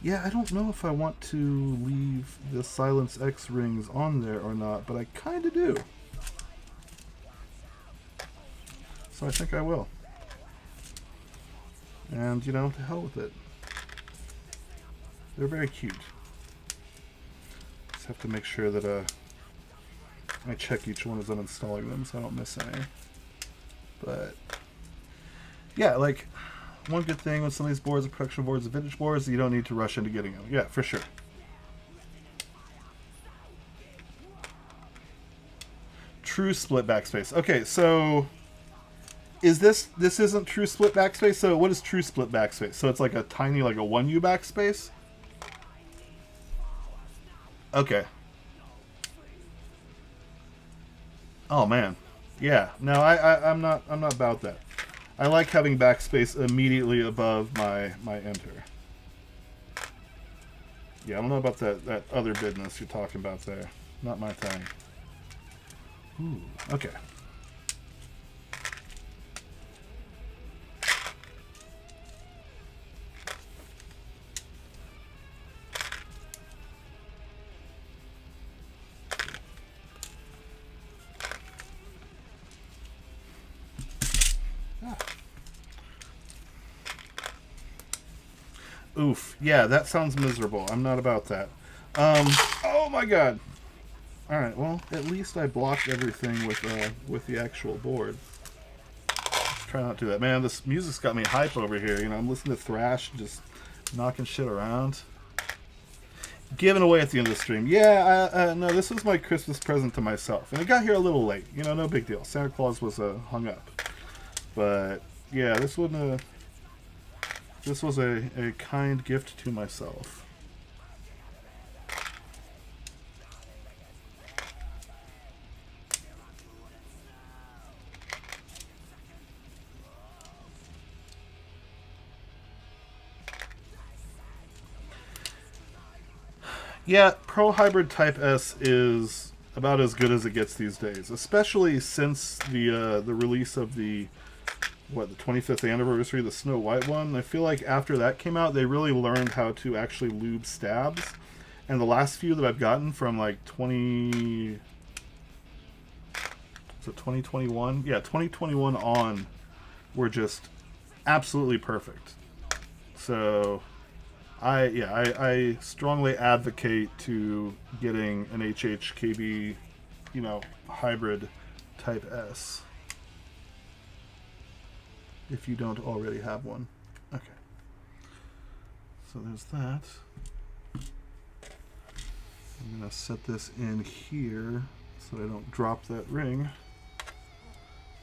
Yeah, I don't know if I want to leave the Silence X rings on there or not, but I kind of do. So I think I will. And, you know, to hell with it. They're very cute. Just have to make sure that I check each one as I'm installing them so I don't miss any. But yeah, like, one good thing with some of these boards, the production boards, the vintage boards, you don't need to rush into getting them. Yeah, for sure. True split backspace. Okay, so is this isn't true split backspace? So what is true split backspace? So it's like a tiny, like a 1U backspace? Okay. Oh man. Yeah, no, I'm not about that. I like having backspace immediately above my enter. Yeah, I don't know about that other business you're talking about there. Not my thing. Ooh, okay. Oof. Yeah, that sounds miserable. I'm not about that. Oh my god. Alright, well, at least I blocked everything with the actual board. Let's try not to do that. Man, this music's got me hype over here. You know, I'm listening to thrash, just knocking shit around. Giving away at the end of the stream. Yeah, no, this was my Christmas present to myself. And it got here a little late. You know, no big deal. Santa Claus was hung up. But, yeah, this wouldn't have... This was a kind gift to myself. Yeah, Pro Hybrid Type S is about as good as it gets these days, especially since the release of the 25th anniversary of the Snow White one. I feel like after that came out, they really learned how to actually lube stabs. And the last few that I've gotten from like So 2021, yeah, 2021 on were just absolutely perfect. So I strongly advocate to getting an HHKB, you know, hybrid Type S if you don't already have one. Okay. So there's that. I'm going to set this in here so I don't drop that ring.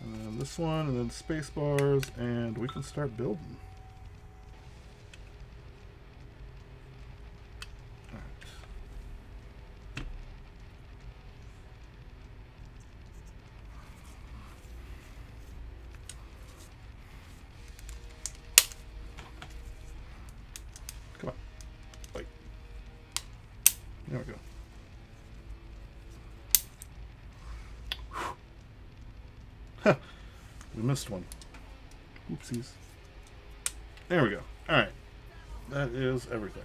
And then this one, and then space bars, and we can start building. Come on. Wait. There we go. Huh. We missed one. Oopsies. There we go. Alright. That is everything.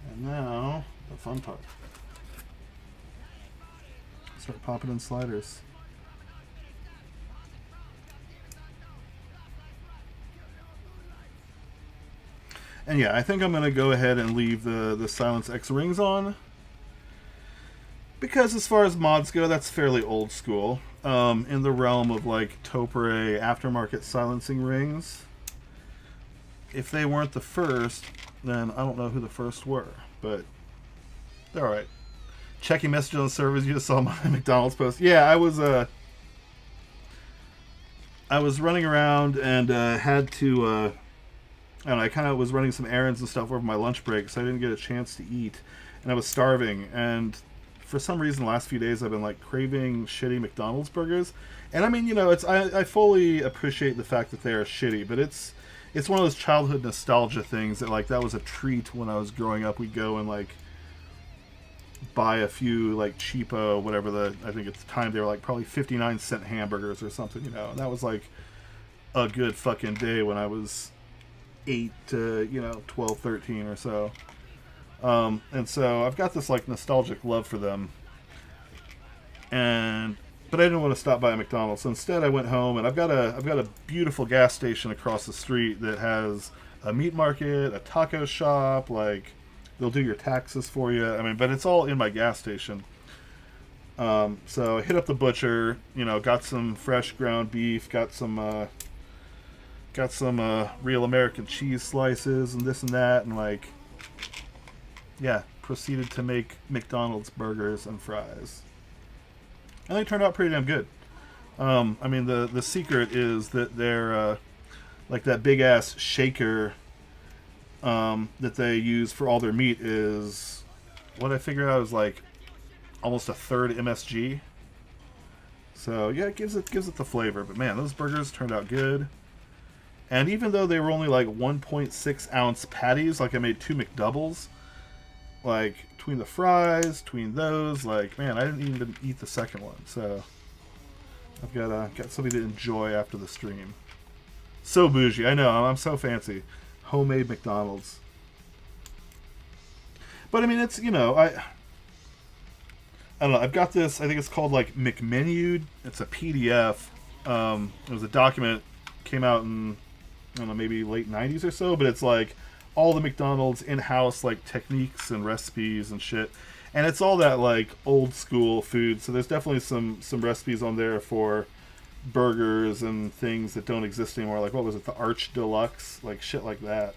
And now, the fun part. Start popping in sliders. And yeah, I think I'm going to go ahead and leave the Silence X rings on. Because as far as mods go, that's fairly old school. In the realm of like Topre aftermarket silencing rings. If they weren't the first, then I don't know who the first were. But they're alright. Checking messages on servers, you just saw my McDonald's post. Yeah, I was running around and had to... I don't know, I kind of was running some errands and stuff over my lunch break, so I didn't get a chance to eat. And I was starving, and for some reason the last few days I've been like craving shitty McDonald's burgers. And I mean, you know, I fully appreciate the fact that they are shitty, but it's one of those childhood nostalgia things that like that was a treat when I was growing up. We'd go and like buy a few like cheapo, whatever I think at the time they were like probably 59-cent hamburgers or something, you know. And that was like a good fucking day when I was 8 to, you know, 12, 13 or so. And so I've got this like nostalgic love for them. But I didn't want to stop by a McDonald's. So instead I went home, and I've got a beautiful gas station across the street that has a meat market, a taco shop, like they'll do your taxes for you. I mean, but it's all in my gas station. So I hit up the butcher, you know, got some fresh ground beef, got some real American cheese slices and this and that, and like, yeah, proceeded to make McDonald's burgers and fries. And they turned out pretty damn good. I mean, the secret is that they're like that big ass shaker that they use for all their meat is what I figured out is like almost a third MSG. So yeah, it gives it the flavor. But man, those burgers turned out good. And even though they were only like 1.6 ounce patties, like I made 2 McDoubles, like between the fries, between those, like man, I didn't even eat the second one. So I've got something to enjoy after the stream. So bougie, I know, I'm so fancy. Homemade McDonald's. But I mean, it's, you know, I don't know. I've got this. I think it's called like McMenued. It's a PDF. It was a document. Came out in, I don't know, maybe late 90s or so. But it's like all the McDonald's in-house like techniques and recipes and shit. And it's all that like old school food. So there's definitely some recipes on there for burgers and things that don't exist anymore. Like what was it, the Arch Deluxe, like shit like that.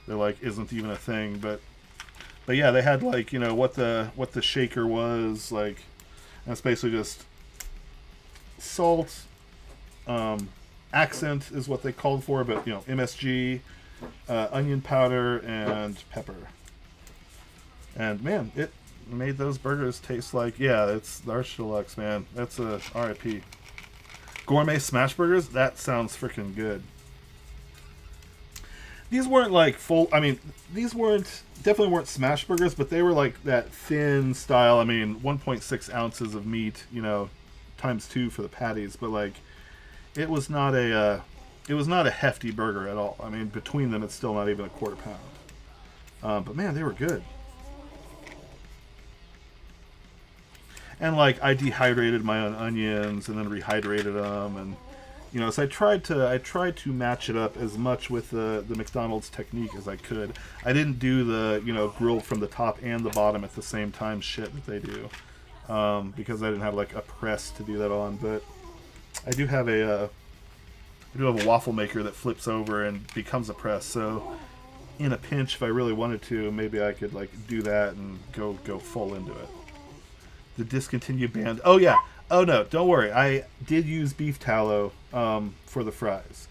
They're like isn't even a thing. But yeah, they had like, you know, what the shaker was like. And it's basically just salt, accent is what they called for, but you know, MSG, onion powder, and pepper. And man, it made those burgers taste like, yeah, it's the Arch Deluxe, man. That's a RIP. Gourmet smash burgers, that sounds freaking good. These weren't like full, I mean, these definitely weren't smash burgers, but they were like that thin style. I mean, 1.6 ounces of meat, you know, times 2 for the patties, but like, it was not a hefty burger at all. I mean, between them, it's still not even a quarter pound. But man, they were good. And like I dehydrated my own onions and then rehydrated them, and you know, so I tried to match it up as much with the McDonald's technique as I could. I didn't do the, you know, grilled from the top and the bottom at the same time shit that they do, because I didn't have like a press to do that on. But I do have a waffle maker that flips over and becomes a press. So in a pinch, if I really wanted to, maybe I could like do that and go full into it. The discontinued band. Oh yeah. Oh no, don't worry. I did use beef tallow for the fries.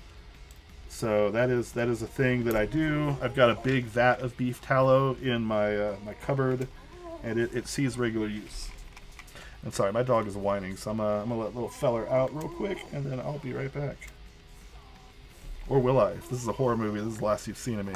So that is a thing that I do. I've got a big vat of beef tallow in my my cupboard, and it sees regular use. And sorry, my dog is whining, so I'm gonna let little feller out real quick, and then I'll be right back. Or will I? If this is a horror movie, this is the last you've seen of me.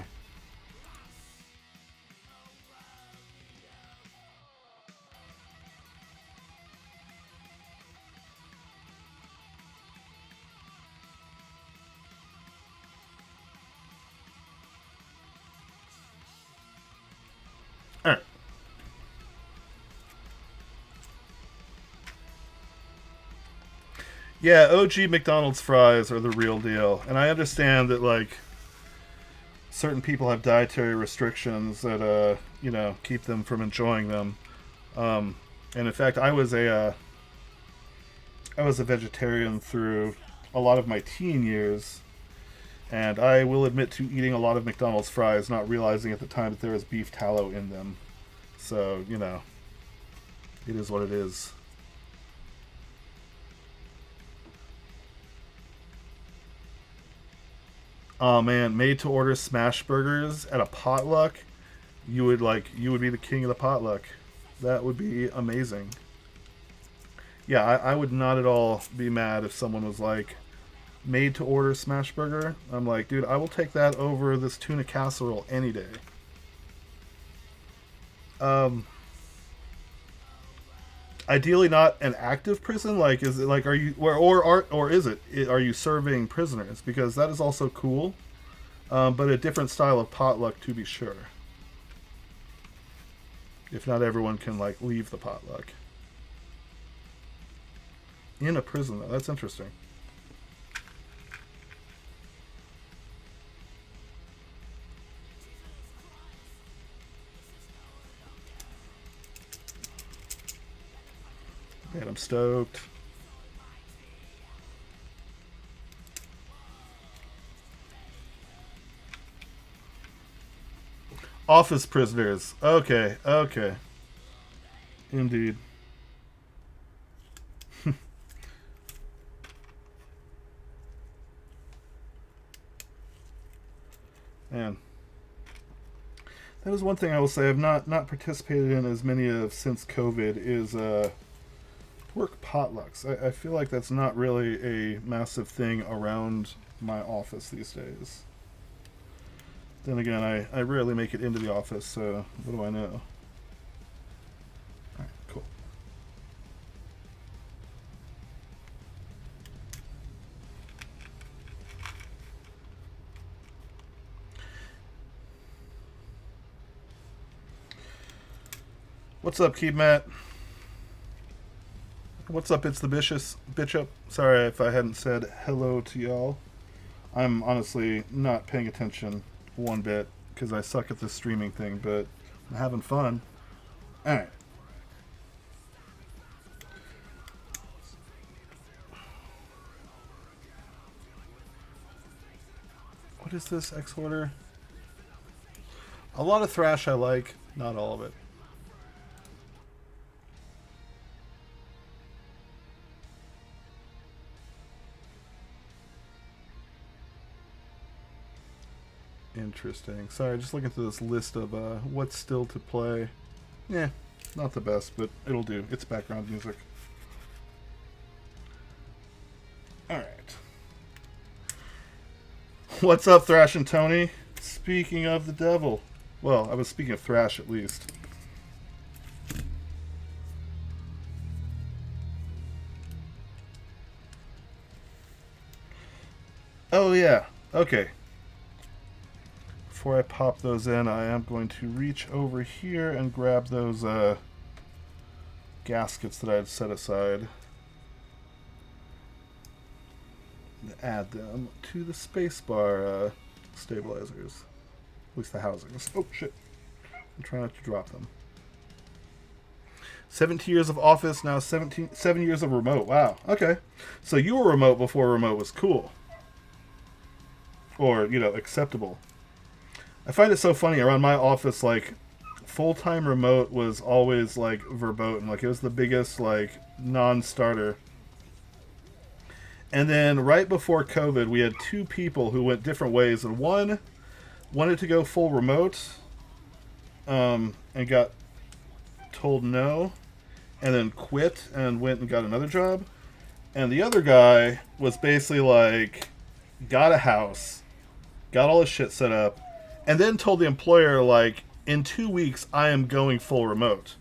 All right. Yeah, OG McDonald's fries are the real deal. And I understand that, like, certain people have dietary restrictions that, you know, keep them from enjoying them. And in fact, I was a vegetarian through a lot of my teen years. And I will admit to eating a lot of McDonald's fries, not realizing at the time that there was beef tallow in them. So, you know, it is what it is. Oh man, made to order smash burgers at a potluck. You would be the king of the potluck. That would be amazing. Yeah, I would not at all be mad if someone was like, made to order smash burger. I'm like, dude, I will take that over this tuna casserole any day. Ideally not an active prison. Like, is it like, are you or is it are you serving prisoners? Because that is also cool, but a different style of potluck to be sure. If not everyone can like leave the potluck in a prison, though, that's interesting. Man, I'm stoked. Office prisoners. Okay, okay. Indeed. Man. That is one thing I will say I've not participated in as many of since COVID is work potlucks. I feel like that's not really a massive thing around my office these days. Then again, I rarely make it into the office, so what do I know? Alright, cool. What's up, Keep Matt? What's up, it's the Bishop. Sorry if I hadn't said hello to y'all. I'm honestly not paying attention one bit because I suck at this streaming thing, but I'm having fun. Alright. What is this X-Order? A lot of thrash I like, not all of it. Interesting. Sorry, just looking through this list of what's still to play. Yeah, not the best, but it'll do. It's background music. Alright. What's up, Thrash and Tony? Speaking of the devil. Well, I was speaking of Thrash, at least. Oh, yeah. Okay. Before I pop those in, I am going to reach over here and grab those gaskets that I had set aside. Add them to the spacebar stabilizers. At least the housings. Oh, shit. I'm trying not to drop them. 17 years of office, now 7 years of remote. Wow. Okay. So you were remote before remote was cool. Or, acceptable. I find it so funny. Around my office, like, full-time remote was always, like, verboten. Like, it was the biggest, like, non-starter. And then right before COVID, we had 2 people who went different ways. And one wanted to go full remote and got told no. And then quit and went and got another job. And the other guy was basically like, got a house, got all his shit set up, and then told the employer, like, in 2 weeks, I am going full remote.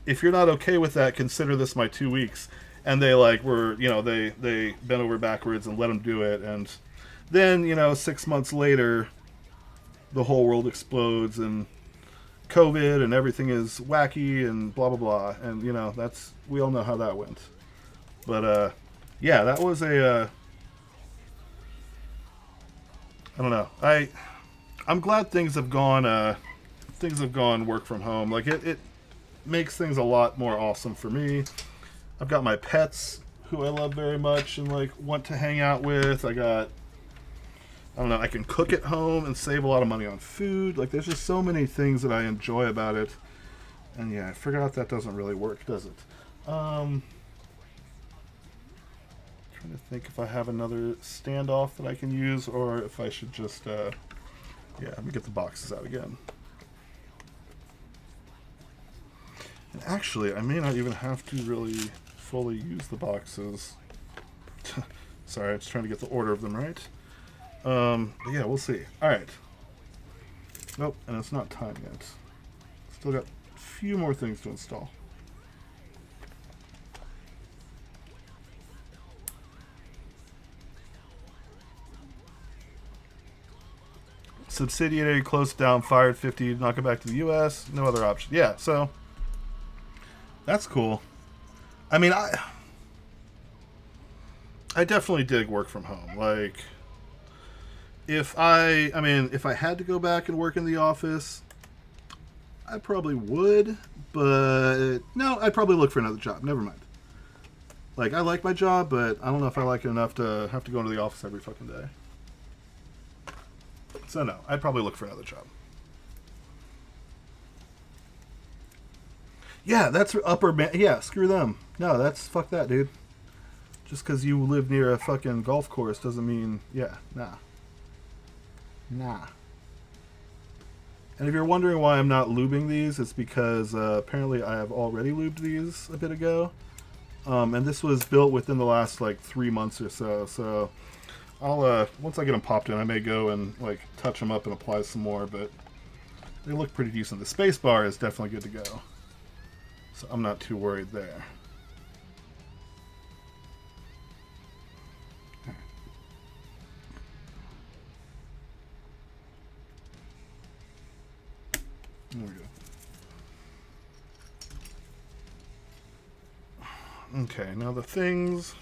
If you're not okay with that, consider this my 2 weeks. And they, like, were, they bent over backwards and let him do it. And then, 6 months later, the whole world explodes and COVID and everything is wacky and blah, blah, blah. And, we all know how that went. But, yeah, that was I don't know. I'm glad things have gone work from home. Like, it makes things a lot more awesome for me. I've got my pets who I love very much and, like, want to hang out with. I don't know, I can cook at home and save a lot of money on food. Like, there's just so many things that I enjoy about it. And yeah, I forgot that doesn't really work, does it? Trying to think if I have another standoff that I can use or if I should just, yeah, let me get the boxes out again. And actually, I may not even have to really fully use the boxes. Sorry, I'm just trying to get the order of them right. Yeah, we'll see. Alright. Nope, and it's not time yet. Still got a few more things to install. Subsidiary closed down, fired 50, knock it back to the US. No other option. Yeah, so that's cool. I mean, I definitely dig work from home. Like, if I had to go back and work in the office, I probably would, but no, I'd probably look for another job. Never mind. Like, I like my job, but I don't know if I like it enough to have to go into the office every fucking day. So no, I'd probably look for another job. Yeah, that's yeah, screw them. No, fuck that, dude. Just because you live near a fucking golf course doesn't mean, yeah, nah. And if you're wondering why I'm not lubing these, it's because apparently I have already lubed these a bit ago. And this was built within the last, like, 3 months or so. So I'll, once I get them popped in, I may go and, like, touch them up and apply some more. But they look pretty decent. The space bar is definitely good to go. So I'm not too worried there. There we go. Okay, now the things.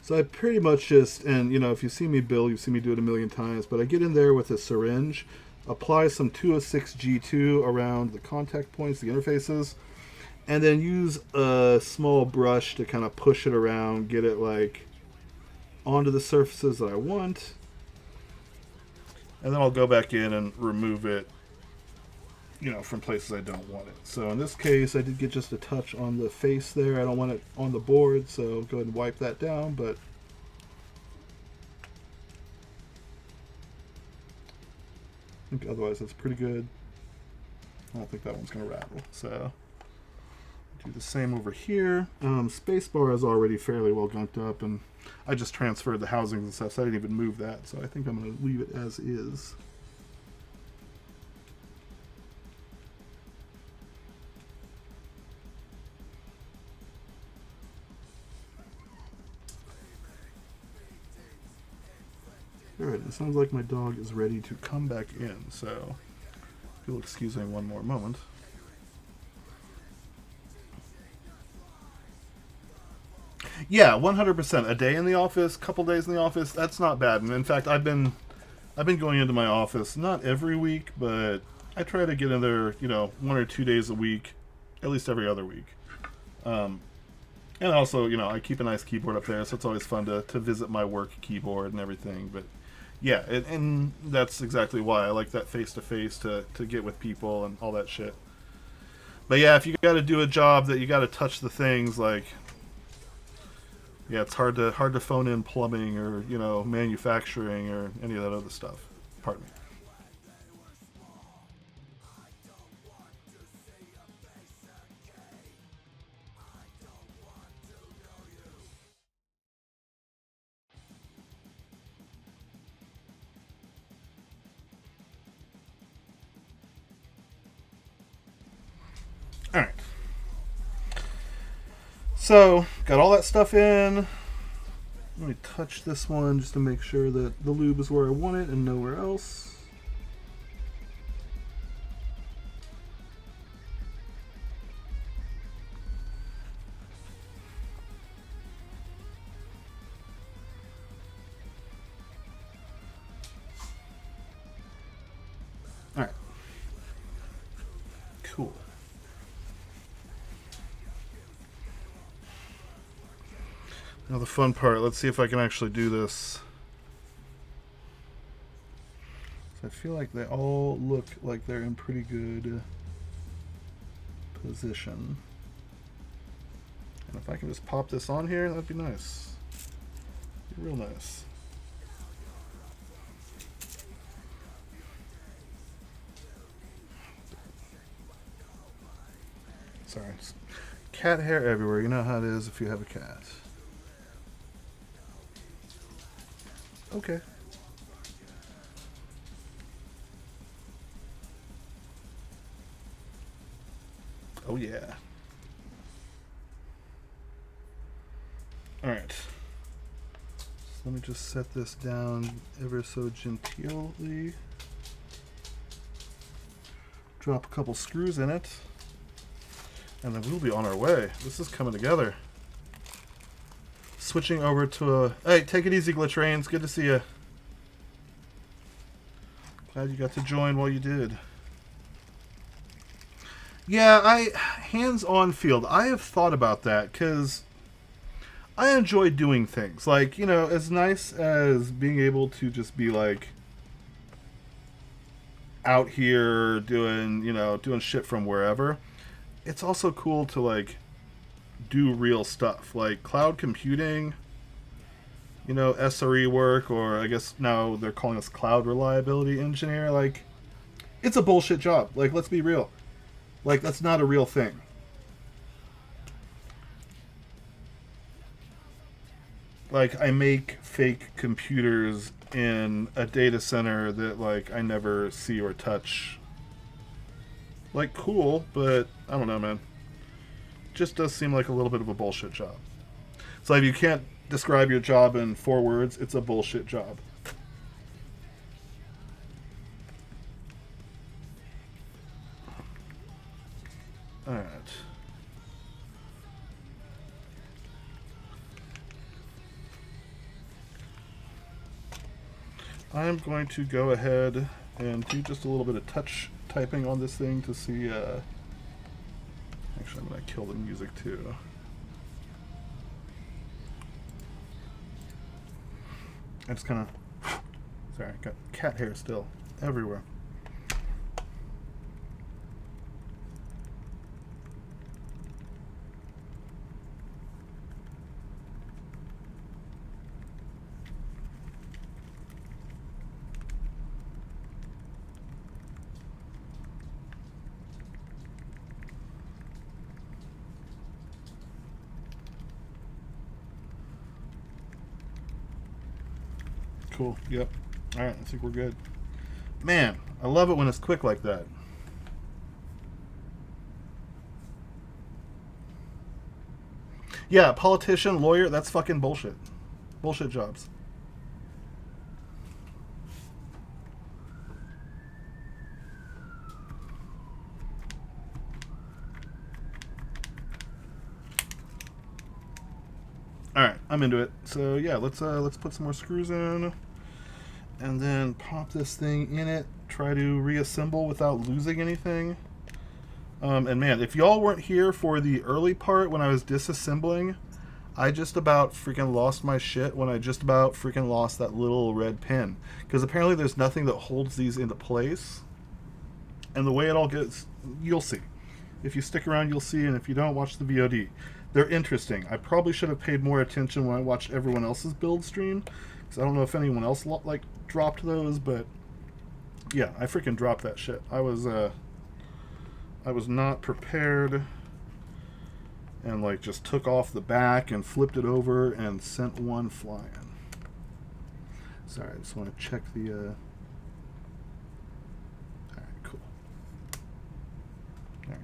So I pretty much just, and if you see me build, you've seen me do it a million times, but I get in there with a syringe, apply some 206 G2 around the contact points, the interfaces, and then use a small brush to kind of push it around, get it like onto the surfaces that I want. And then I'll go back in and remove it, from places I don't want it. So in this case, I did get just a touch on the face there. I don't want it on the board, so go ahead and wipe that down, but I think otherwise that's pretty good. I don't think that one's going to rattle, so Do the same over here. Spacebar is already fairly well gunked up, and I just transferred the housings and stuff, so I didn't even move that. So I think I'm going to leave it as is. Alright, it sounds like my dog is ready to come back in, so if you'll excuse me one more moment. Yeah, 100%. A day in the office, couple days in the office, that's not bad. And in fact, I've been going into my office not every week, but I try to get in there, 1 or 2 days a week, at least every other week. And also, I keep a nice keyboard up there, so it's always fun to visit my work keyboard and everything. But yeah, and that's exactly why I like that face-to-face to get with people and all that shit. But yeah, if you got to do a job that you got to touch the things, like, yeah, it's hard to phone in plumbing or, manufacturing or any of that other stuff. Pardon me. Alright. So, got all that stuff in. Let me touch this one just to make sure that the lube is where I want it and nowhere else. Alright. Cool. Now the fun part, let's see if I can actually do this. So I feel like they all look like they're in pretty good position. And if I can just pop this on here, that'd be nice. Be real nice. Sorry. Cat hair everywhere. You know how it is if you have a cat. Okay. Oh yeah. Alright. So let me just set this down ever so genteelly. Drop a couple screws in it. And then we'll be on our way. This is coming together. Switching over to a... Hey, take it easy, Glitch Rains. Good to see you. Glad you got to join while you did. Yeah, hands-on field. I have thought about that because I enjoy doing things. Like, as nice as being able to just be like out here doing, doing shit from wherever. It's also cool to like do real stuff like cloud computing, SRE work, or I guess now they're calling us cloud reliability engineer. Like, it's a bullshit job. Like, let's be real. Like, that's not a real thing. Like, I make fake computers in a data center that, like, I never see or touch. Like, cool, but I don't know, man. Just does seem like a little bit of a bullshit job. So if you can't describe your job in 4 words, it's a bullshit job. Alright. I'm going to go ahead and do just a little bit of touch typing on this thing to see... Actually, I'm going to kill the music too. I just kind of... Sorry, I got cat hair still everywhere. Cool. Yep. All right. I think we're good. Man, I love it when it's quick like that. Yeah, politician, lawyer, that's fucking bullshit. Bullshit jobs. All right, I'm into it. So yeah, let's put some more screws in, and then pop this thing in it. Try to reassemble without losing anything. And man, if y'all weren't here for the early part when I was disassembling, I just about freaking lost my shit when I just about freaking lost that little red pin. Because apparently there's nothing that holds these into place. And the way it all gets, you'll see. If you stick around, you'll see, and if you don't, watch the VOD. They're interesting. I probably should have paid more attention when I watched everyone else's build stream, because I don't know if anyone else like dropped those, but yeah, I freaking dropped that shit. I was not prepared, and like just took off the back and flipped it over and sent one flying. Sorry, I just want to check the all right, cool. All right.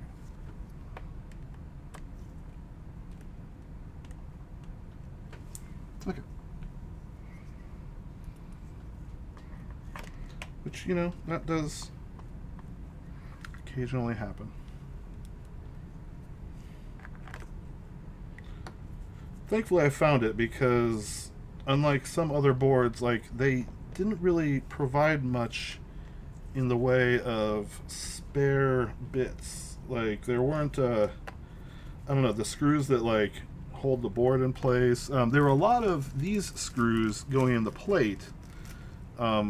Okay. Which, you know, that does occasionally happen. Thankfully I found it, because unlike some other boards, like, they didn't really provide much in the way of spare bits. Like, there weren't I don't know, the screws that like hold the board in place. There were a lot of these screws going in the plate,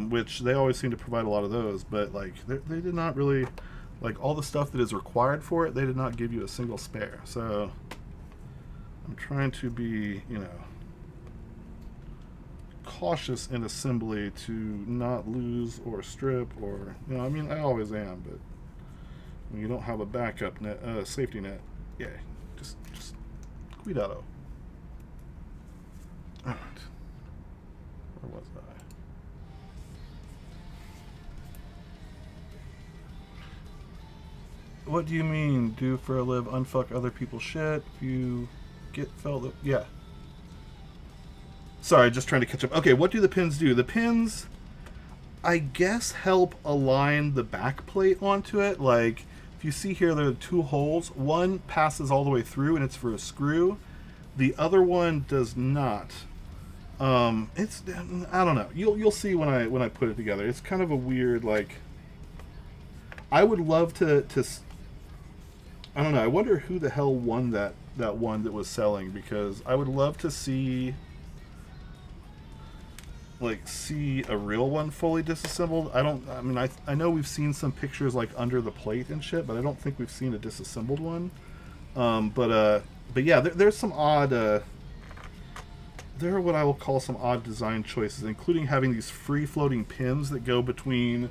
which they always seem to provide a lot of those, but like they did not really, like, all the stuff that is required for it, they did not give you a single spare. So I'm trying to be, you know, cautious in assembly to not lose or strip, or, you know, I mean, I always am, but when you don't have a backup net, safety net, yeah, just cuidado. All right, where was I? What do you mean, do for a live, unfuck other people's shit? You get felt, yeah. Sorry, just trying to catch up. Okay, what do the pins do? The pins, I guess, help align the back plate onto it. Like, if you see here, there are two holes. One passes all the way through, and it's for a screw. The other one does not. It's, I don't know. You'll see when I put it together. It's kind of a weird, like, I would love to I don't know. I wonder who the hell won that one that was selling, because I would love to see a real one fully disassembled. I know we've seen some pictures like under the plate and shit, but I don't think we've seen a disassembled one. But yeah, there's some odd there are what I will call some odd design choices, including having these free floating pins that go between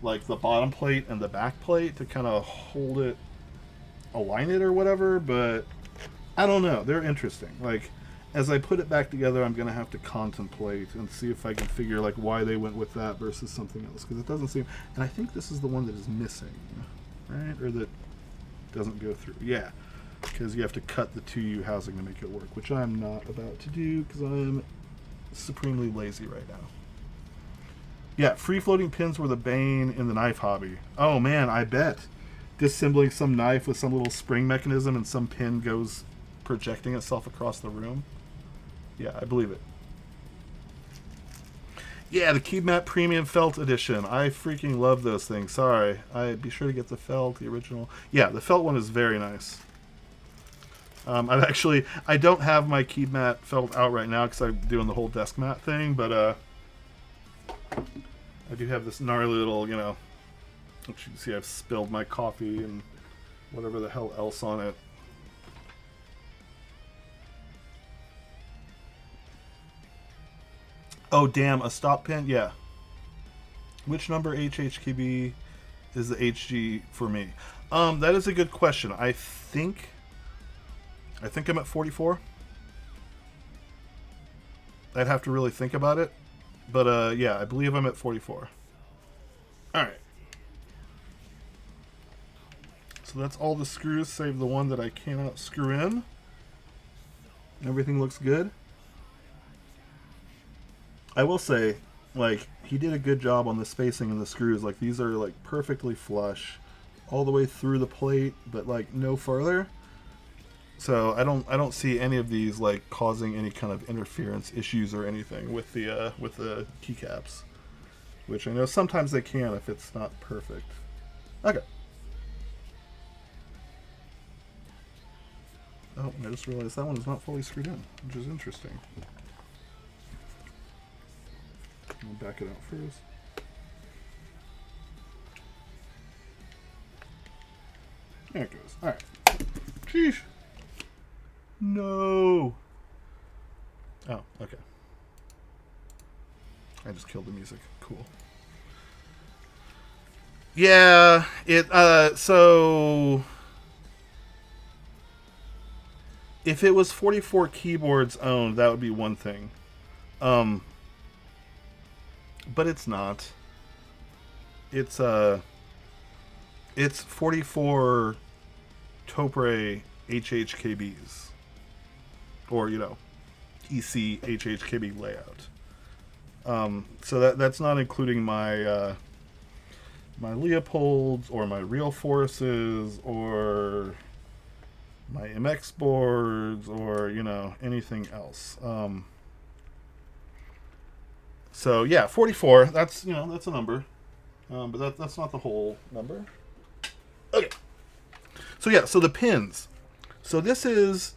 like the bottom plate and the back plate to kind of hold it, align it or whatever. But I don't know, they're interesting. Like, as I put it back together, I'm gonna have to contemplate and see if I can figure like why they went with that versus something else, because it doesn't seem, and I think this is the one that is missing, right? Or that doesn't go through. Yeah, because you have to cut the 2U housing to make it work, which I'm not about to do because I'm supremely lazy right now. Yeah, free floating pins were the bane in the knife hobby. Oh man, I bet. Disassembling some knife with some little spring mechanism and some pin goes projecting itself across the room. Yeah, I believe it. Yeah, the Cube Mat Premium Felt Edition. I freaking love those things. Sorry. Be sure to get the felt, the original. Yeah, the felt one is very nice. I don't have my Cube Mat felt out right now because I'm doing the whole desk mat thing, but I do have this gnarly little, you know, which you can see I've spilled my coffee and whatever the hell else on it. Oh, damn, a stop pin? Yeah. Which number HHKB is the HG for me? That is a good question. I think I'm at 44. I'd have to really think about it. But yeah, I believe I'm at 44. All right. So that's all the screws, save the one that I cannot screw in. Everything looks good. I will say, like, he did a good job on the spacing and the screws. Like, these are, like, perfectly flush all the way through the plate, but, like, no further. So I don't see any of these, like, causing any kind of interference issues or anything with the keycaps. Which I know sometimes they can if it's not perfect. Okay. Oh, I just realized that one is not fully screwed in, which is interesting. I'll back it out first. There it goes. Alright. Sheesh. No. Oh, okay. I just killed the music. Cool. Yeah, so if it was 44 keyboards owned, that would be one thing. But it's not. It's 44 Topre HHKBs. Or, you know, EC HHKB layout. So that's not including my my Leopolds or my Real Forces or my MX boards or, you know, anything else. So yeah, 44. That's, you know, that's a number, but that's not the whole number. Okay. So yeah, so the pins. So this is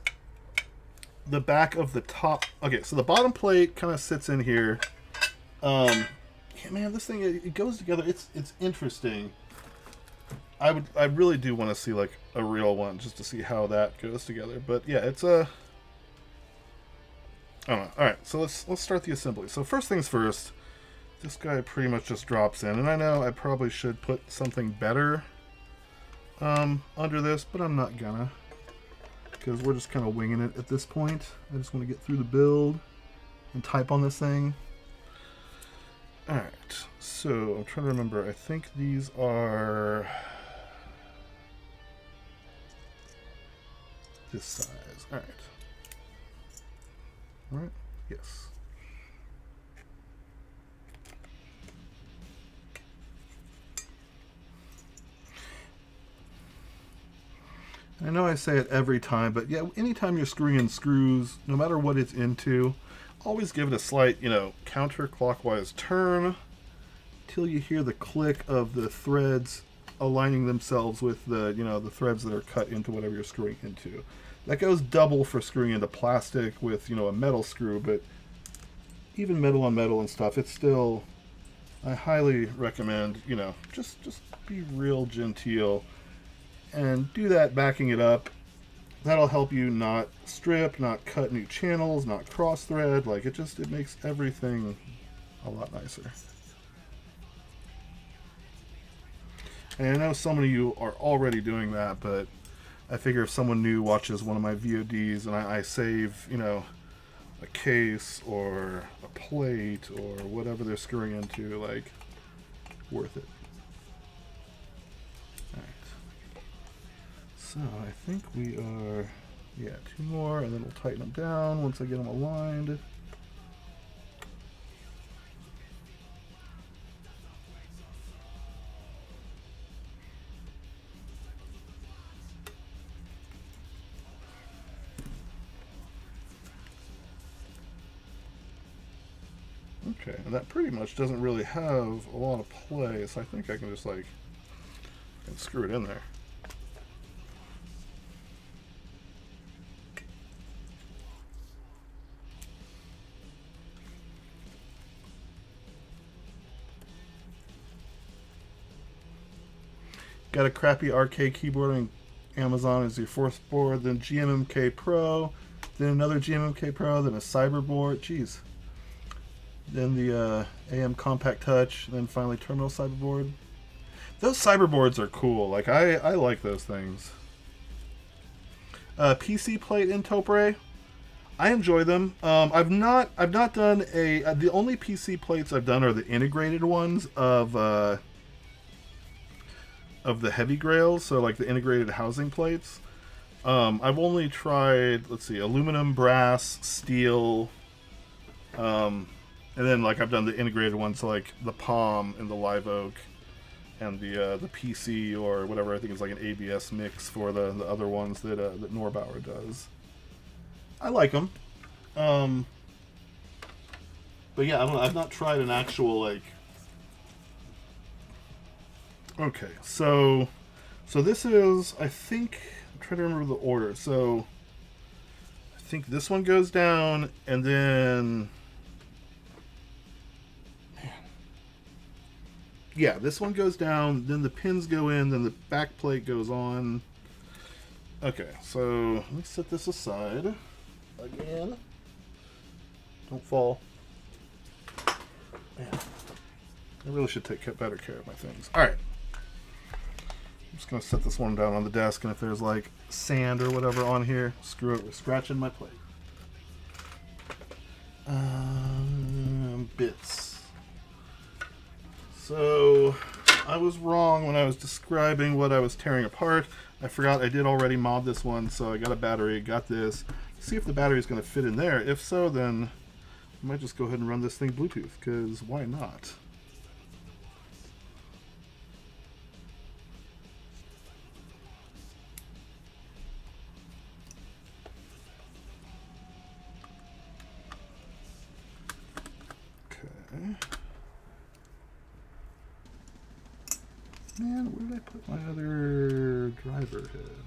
the back of the top. Okay, so the bottom plate kind of sits in here. Yeah, man, this thing, it goes together. It's interesting. I really do want to see like a real one just to see how that goes together. But yeah, it's a. I don't know. All right, so let's start the assembly. So first things first, this guy pretty much just drops in, and I know I probably should put something better under this, but I'm not gonna, because we're just kind of winging it at this point. I just want to get through the build and type on this thing. All right, so I'm trying to remember. I think these are this size. All right. All right. Yes. I know I say it every time, but yeah, anytime you're screwing in screws, no matter what it's into, always give it a slight, you know, counterclockwise turn till you hear the click of the threads aligning themselves with the, you know, the threads that are cut into whatever you're screwing into. That goes double for screwing into plastic with, you know, a metal screw, but even metal on metal and stuff, it's still, I highly recommend, you know, just be real genteel and do that backing it up. That'll help you not strip, not cut new channels, not cross thread. Like, it makes everything a lot nicer. And I know some of you are already doing that, but I figure if someone new watches one of my VODs and I save, you know, a case or a plate or whatever they're screwing into, like, worth it. So I think we are, yeah, 2 more, and then we'll tighten them down once I get them aligned. Okay, and that pretty much doesn't really have a lot of play, so I think I can just, like, screw it in there. Got a crappy arcade keyboard on Amazon as your fourth board, then GMMK Pro, then another GMMK Pro, then a Cyberboard, jeez. Then the AM Compact Touch, then finally Terminal Cyberboard. Those Cyberboards are cool. Like, I like those things. PC plate in Topre. I enjoy them. I've not done the only PC plates I've done are the integrated ones of the heavy grails, so like the integrated housing plates. I've only tried, let's see, aluminum, brass, steel, and then like I've done the integrated ones, like the Palm and the Live Oak, and the PC or whatever I think is like an ABS mix for the other ones that Norbauer does. I like them, but yeah, I don't know, I've not tried an actual like. Okay, so this is, I think, I'm trying to remember the order. So I think this one goes down, and then yeah, this one goes down, then the pins go in, then the back plate goes on. Okay, so let me set this aside again. Don't fall. Man, I really should take better care of my things. All right. I'm just going to set this one down on the desk, and if there's like sand or whatever on here, screw it, we're scratching my plate. Bits. So I was wrong when I was describing what I was tearing apart. I forgot I did already mod this one, so I got a battery, got this. See if the battery is going to fit in there. If so, then I might just go ahead and run this thing Bluetooth, because why not? Man, where did I put my other driver head?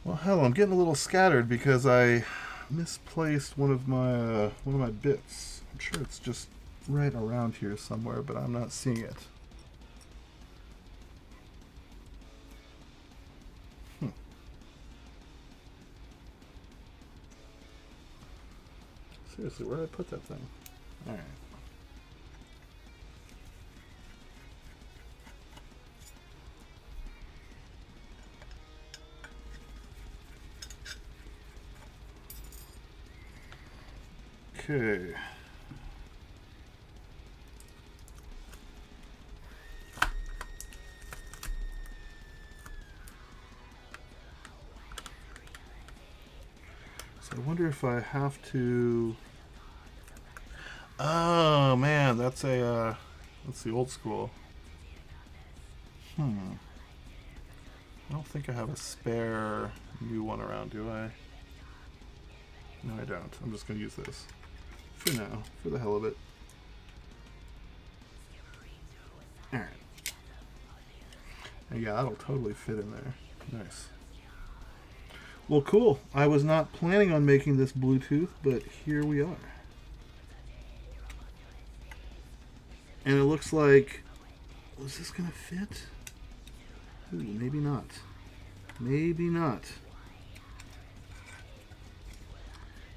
Well, hell, I'm getting a little scattered because I misplaced one of my bits. I'm sure it's just right around here somewhere, but I'm not seeing it. Seriously, where did I put that thing? Alright. Okay. So I wonder if I have to... Oh man, that's the old school. I don't think I have a spare new one around, do I? No, I don't. I'm just going to use this. For now. For the hell of it. Alright. Yeah, that'll totally fit in there. Nice. Well, cool. I was not planning on making this Bluetooth, but here we are. And it looks like... Was this going to fit? Ooh, maybe not. Maybe not.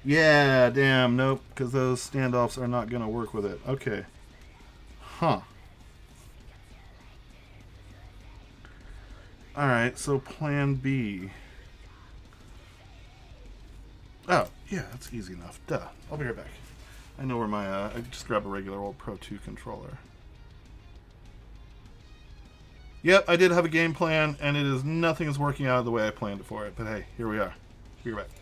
Yeah, damn, nope, because those standoffs are not going to work with it. Okay. Huh. Alright, so plan B. Oh, yeah, that's easy enough. Duh. I'll be right back. I know where my, I just grab a regular old Pro 2 controller. Yep, I did have a game plan, and nothing is working out the way I planned it for it. But hey, here we are. Be right back.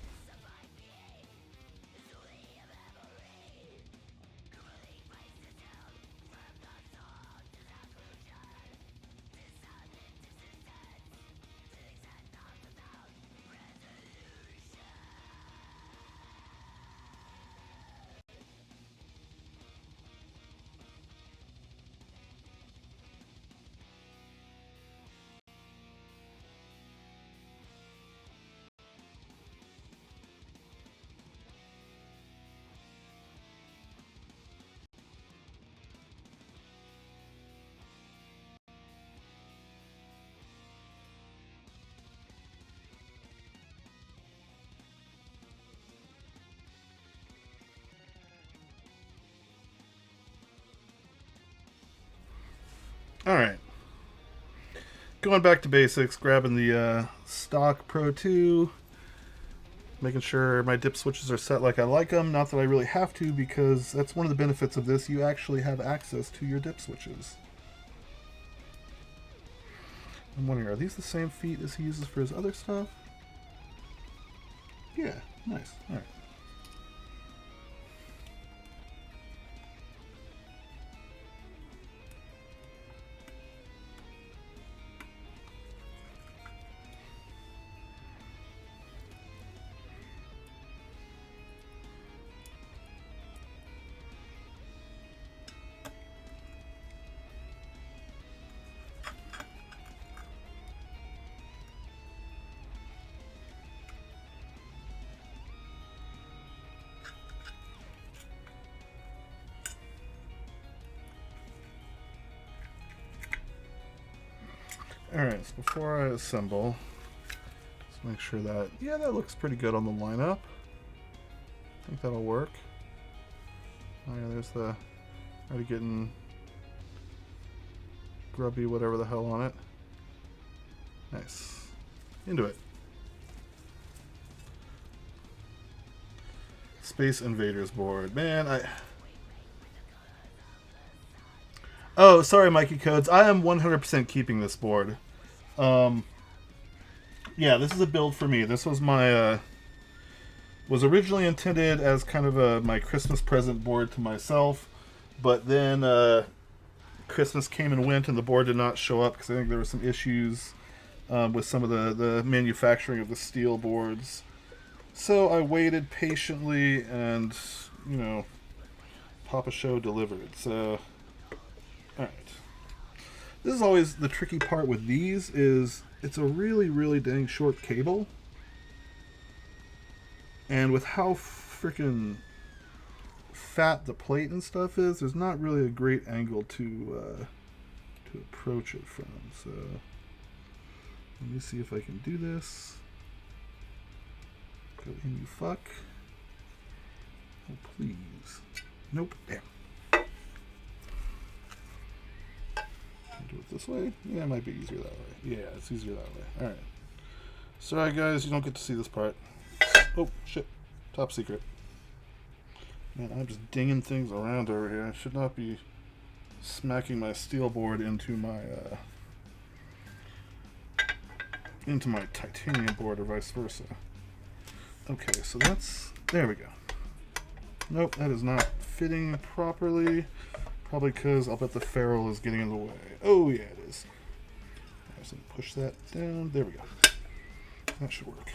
All right. Going back to basics, grabbing the stock Pro 2, making sure my dip switches are set like I like them. Not that I really have to, because that's one of the benefits of this. You actually have access to your dip switches. I'm wondering, are these the same feet as he uses for his other stuff? Yeah, nice. All right. Alright, so before I assemble, let's make sure that, yeah, that looks pretty good on the lineup. I think that'll work. Oh yeah, there's the, already getting grubby whatever the hell on it. Nice. Into it. Space Invaders board. Man, Oh, sorry, Mikey Codes. I am 100% keeping this board. Yeah, this is a build for me. This was my, was originally intended as kind of my Christmas present board to myself, but then Christmas came and went and the board did not show up because I think there were some issues with some of the manufacturing of the steel boards. So I waited patiently and, you know, Papa Sho delivered. So, alright. This is always the tricky part with these is it's a really, really dang short cable. And with how freaking fat the plate and stuff is, there's not really a great angle to approach it from. So let me see if I can do this. Go in, you fuck. Oh, please. Nope. There. Do it this way? Yeah, it might be easier that way. Yeah, it's easier that way. Alright. Sorry, guys, you don't get to see this part. Oh, shit. Top secret. Man, I'm just dinging things around over here. I should not be smacking my steel board into my titanium board or vice versa. Okay, so that's... There we go. Nope, that is not fitting properly. Probably because I'll bet the ferrule is getting in the way. Oh, yeah, it is. I just push that down. There we go. That should work.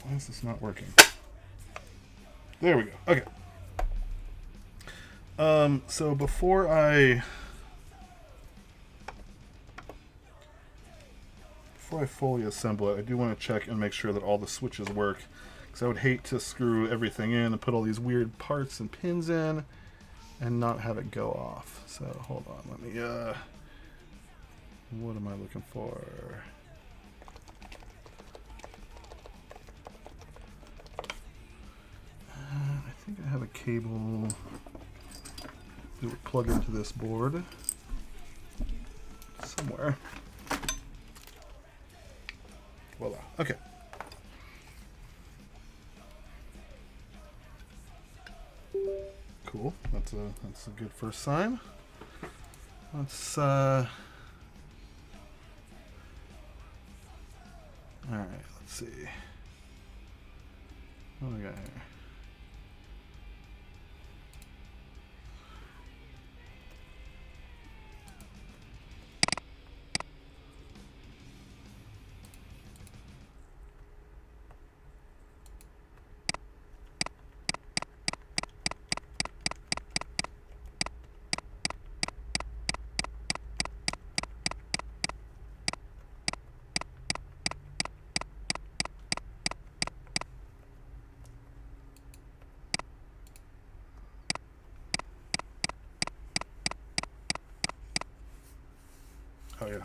Why is this not working? There we go. Okay. So before I fully assemble it, I do want to check and make sure that all the switches work, because I would hate to screw everything in and put all these weird parts and pins in and not have it go off. So hold on, let me what am I looking for? I think I have a cable that would plug into this board somewhere. Voila. Okay. Cool. That's a good first sign. Let's all right, let's see. What do we got here? Oh yeah,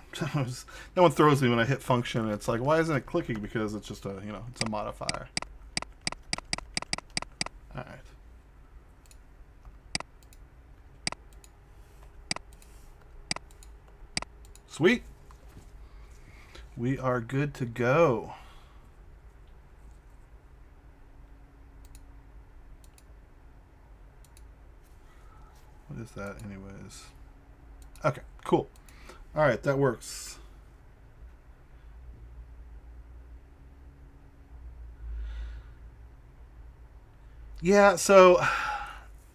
no one throws me when I hit function. And it's like, why isn't it clicking? Because it's just a, it's a modifier. All right. Sweet. We are good to go. What is that anyways? Okay, cool. All right, that works. Yeah, so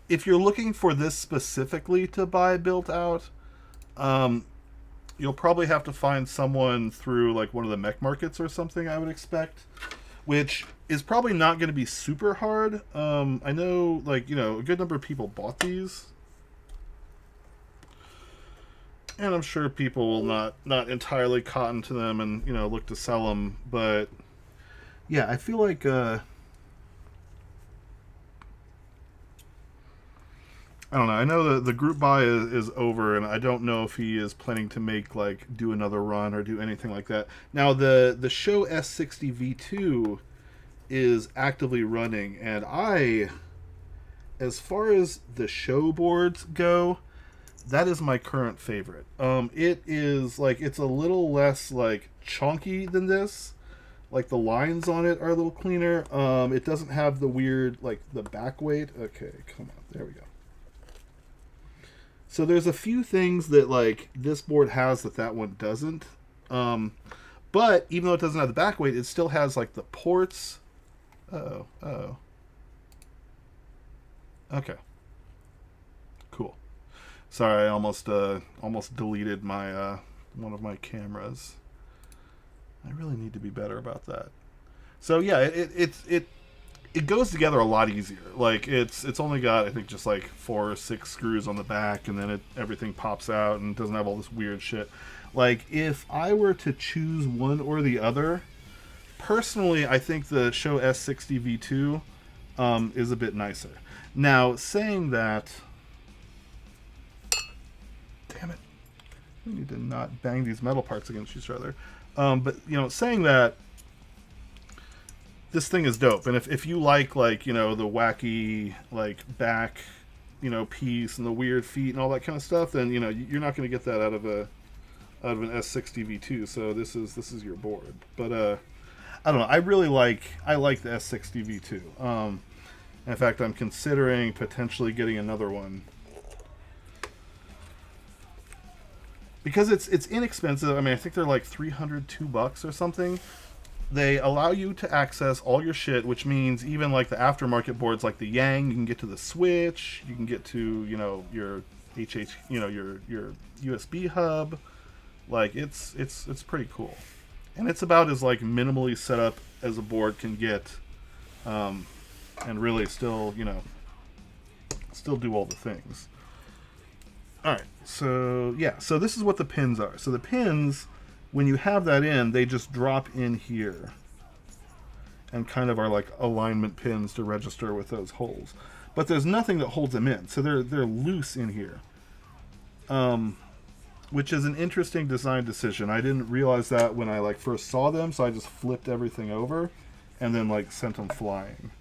if you're looking for this specifically to buy built out, you'll probably have to find someone through like one of the mech markets or something, I would expect, which is probably not going to be super hard. I know, like, you know, a good number of people bought these, and I'm sure people will not entirely cotton to them and, you know, look to sell them. But yeah, I feel like I don't know. I know the group buy is over, and I don't know if he is planning to make, like, do another run or do anything like that. Now, the Sho S60 V2 is actively running, and as far as the show boards go, that is my current favorite. It is, like, it's a little less, like, chunky than this. Like, the lines on it are a little cleaner. It doesn't have the weird, like, the back weight. Okay, come on. There we go. So there's a few things that, like, this board has that one doesn't. But even though it doesn't have the back weight, it still has, like, the ports. Oh. Okay. Cool. Sorry, I almost deleted my one of my cameras. I really need to be better about that. So yeah, it goes together a lot easier. Like, it's only got, I think, just like 4 or 6 screws on the back, and then everything pops out and doesn't have all this weird shit. Like, if I were to choose one or the other, personally, I think the Sho S60 V2 is a bit nicer. Now, saying that, damn it, I need to not bang these metal parts against each other. But, you know, saying that, this thing is dope, and if you like, you know, the wacky, like, back, you know, piece and the weird feet and all that kind of stuff, then, you know, you're not going to get that out of an S60 V2. So this is your board. But I don't know. I like the S60 V2. In fact, I'm considering potentially getting another one because it's inexpensive. I mean, I think they're like $302 or something. They allow you to access all your shit, which means even like the aftermarket boards, like the Yang, you can get to the Switch, you can get to, you know, your you know, your USB hub. Like, it's pretty cool, and it's about as, like, minimally set up as a board can get, and really still, you know, still do all the things. All right, so yeah, so this is what the pins are. So the pins, when you have that in, they just drop in here and kind of are like alignment pins to register with those holes. But there's nothing that holds them in, so they're loose in here, which is an interesting design decision. I didn't realize that when I, like, first saw them, so I just flipped everything over and then, like, sent them flying.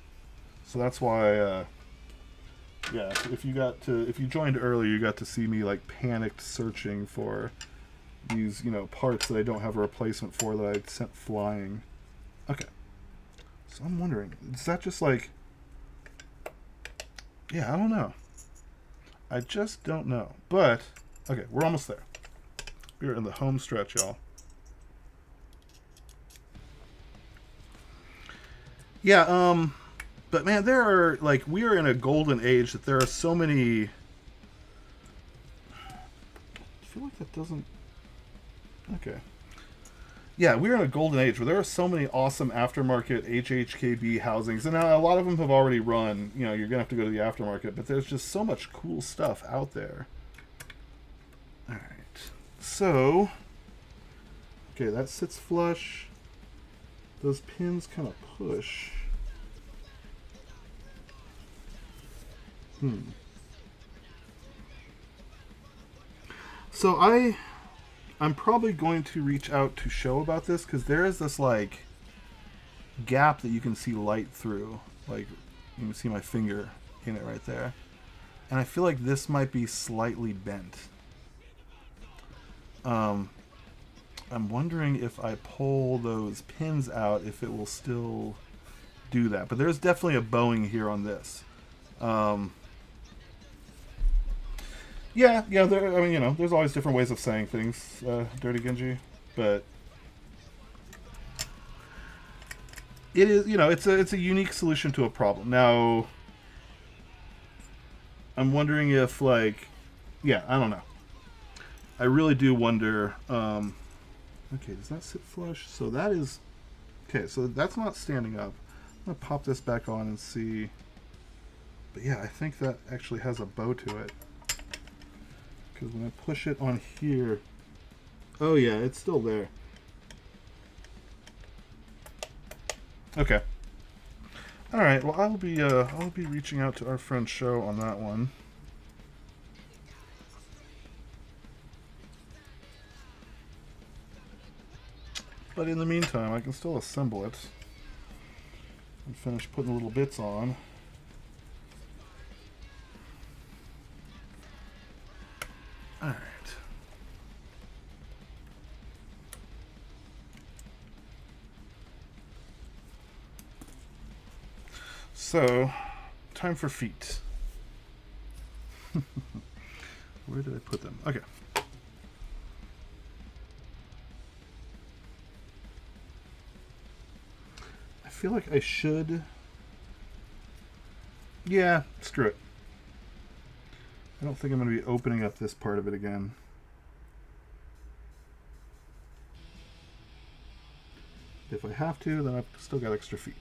So that's why, yeah, if you joined earlier, you got to see me, like, panicked searching for these, you know, parts that I don't have a replacement for that I sent flying. Okay. So I'm wondering, is that just like... Yeah, I don't know. I just don't know. But, okay, we're almost there. We're in the home stretch, y'all. Yeah, but man, there are, like, we are in a golden age that there are so many... I feel like that doesn't... Okay. Yeah, we're in a golden age where there are so many awesome aftermarket HHKB housings, and now a lot of them have already run. You know, you're gonna have to go to the aftermarket, but there's just so much cool stuff out there. All right, so okay, that sits flush. Those pins kind of push. So I'm probably going to reach out to Sho about this, because there is this, like, gap that you can see light through, like, You can see my finger in it right there. And I feel like this might be slightly bent. I'm wondering if I pull those pins out, if it will still do that. But there's definitely a bowing here on this. Yeah, there, I mean, you know, there's always different ways of saying things, Dirty Genji. But it is, you know, it's a unique solution to a problem. Now, I'm wondering if, like, yeah, I don't know. I really do wonder. Okay, does that sit flush? So that is, okay, so that's not standing up. I'm going to pop this back on and see. But yeah, I think that actually has a bow to it. Because when I push it on here, oh yeah, it's still there. Okay. All right. Well, I'll be reaching out to our friend Sho on that one. But in the meantime, I can still assemble it and finish putting the little bits on. All right. So, time for feet. Where did I put them? Okay. I feel like I should... Yeah, screw it. I don't think I'm going to be opening up this part of it again. If I have to, then I've still got extra feet.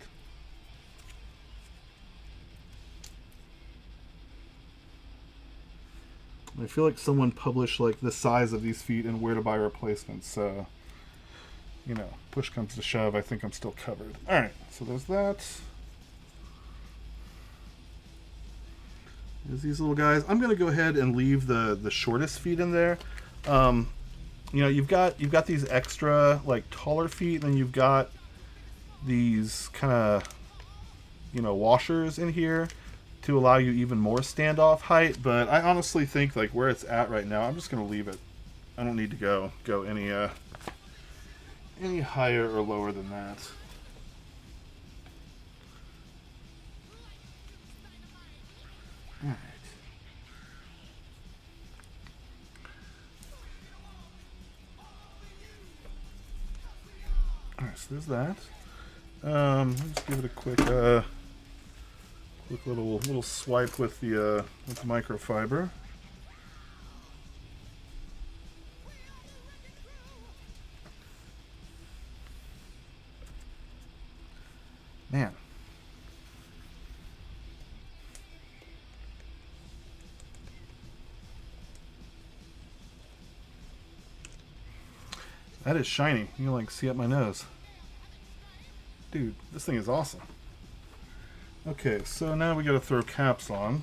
I feel like someone published like the size of these feet and where to buy replacements. So, you know, push comes to shove, I think I'm still covered. All right, so there's that. There's these little guys. I'm gonna go ahead and leave the shortest feet in there. You know, you've got these extra like taller feet, and you've got these kind of, you know, washers in here to allow you even more standoff height. But I honestly think like where it's at right now, I'm just gonna leave it. I don't need to go any higher or lower than that. All right. All right, so there's that. Let's give it a quick little swipe with the microfiber. Man. That is shiny. You can like see up my nose. Dude, this thing is awesome. Okay, so now we gotta throw caps on.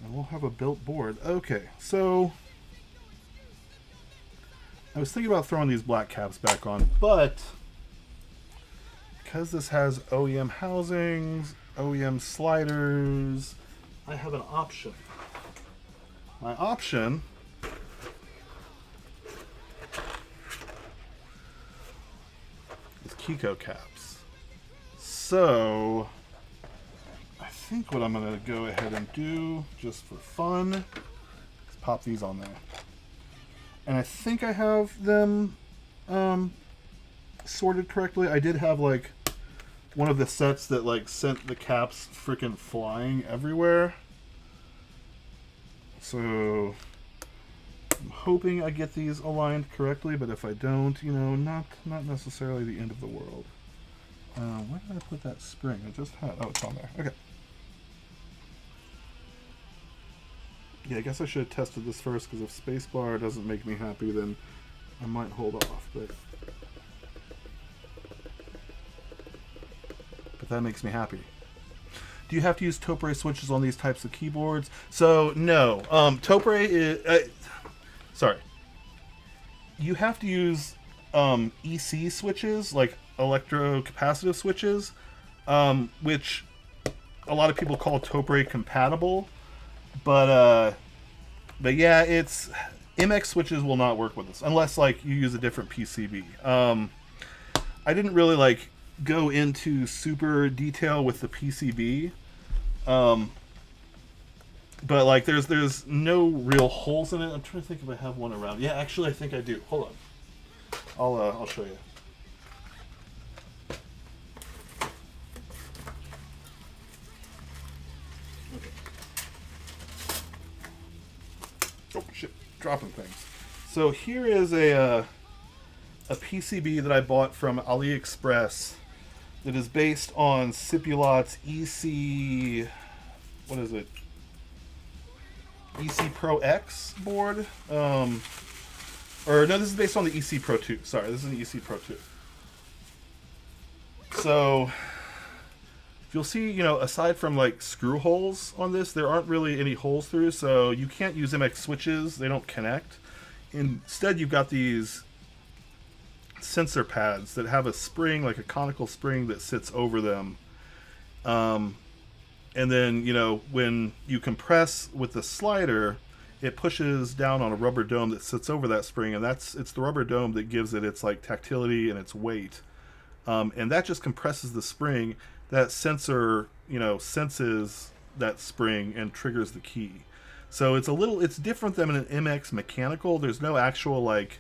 And we'll have a built board. Okay, so I was thinking about throwing these black caps back on, but because this has OEM housings, OEM sliders, I have an option. My option is Kiko caps. So I think what I'm going to go ahead and do, just for fun, is pop these on there. And I think I have them sorted correctly. I did have like one of the sets that like sent the caps freaking flying everywhere. So I'm hoping I get these aligned correctly, but if I don't, you know, not necessarily the end of the world. Where did I put that spring? I just had, oh, it's on there. Okay. Yeah, I guess I should have tested this first, because if spacebar doesn't make me happy, then I might hold off, but that makes me happy. Do you have to use Topre switches on these types of keyboards? So, no. Topre is... sorry. You have to use EC switches, like electrocapacitive switches, which a lot of people call Topre compatible, but yeah, it's MX switches will not work with this unless like you use a different PCB. I didn't really like go into super detail with the PCB, but like there's no real holes in it. I'm trying to think if I have one around. Yeah, actually, I think I do. Hold on, I'll show you. Oh shit, dropping things. So here is a PCB that I bought from AliExpress that is based on Sipulot's EC, what is it? EC Pro X board. Or no, this is based on the EC Pro 2. Sorry, this is an EC Pro 2. So you'll see, you know, aside from like screw holes on this, there aren't really any holes through, so you can't use MX switches. They don't connect. Instead, you've got these sensor pads that have a spring, like a conical spring that sits over them. And then, you know, when you compress with the slider, it pushes down on a rubber dome that sits over that spring, and it's the rubber dome that gives it its like tactility and its weight. And that just compresses the spring. That sensor, you know, senses that spring and triggers the key. So it's different than an MX mechanical. There's no actual like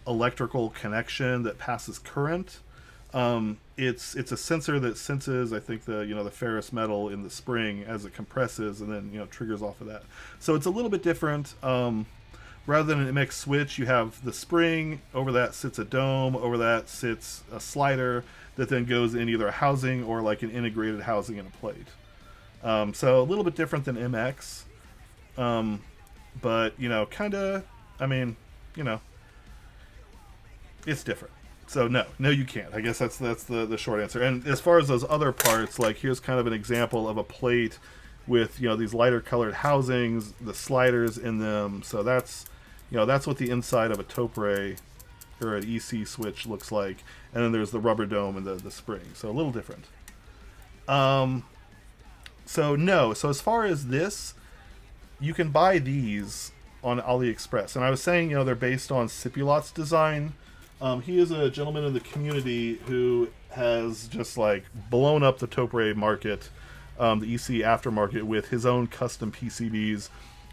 electrical connection that passes current. It's a sensor that senses, I think, the ferrous metal in the spring as it compresses, and then, you know, triggers off of that. So it's a little bit different. Rather than an MX switch, you have the spring. Over that sits a dome. Over that sits a slider that then goes in either a housing or like an integrated housing and a plate. So a little bit different than MX. But, you know, kind of, I mean, you know, it's different. So no, you can't. I guess that's the short answer. And as far as those other parts, like here's kind of an example of a plate with, you know, these lighter colored housings, the sliders in them. So that's, you know, that's what the inside of a Topre or an EC switch looks like. And then there's the rubber dome and the spring. So a little different. So no. So as far as this, you can buy these on AliExpress. And I was saying, you know, they're based on Sipulot's design. He is a gentleman in the community who has just like blown up the Topre market, the EC aftermarket, with his own custom PCBs,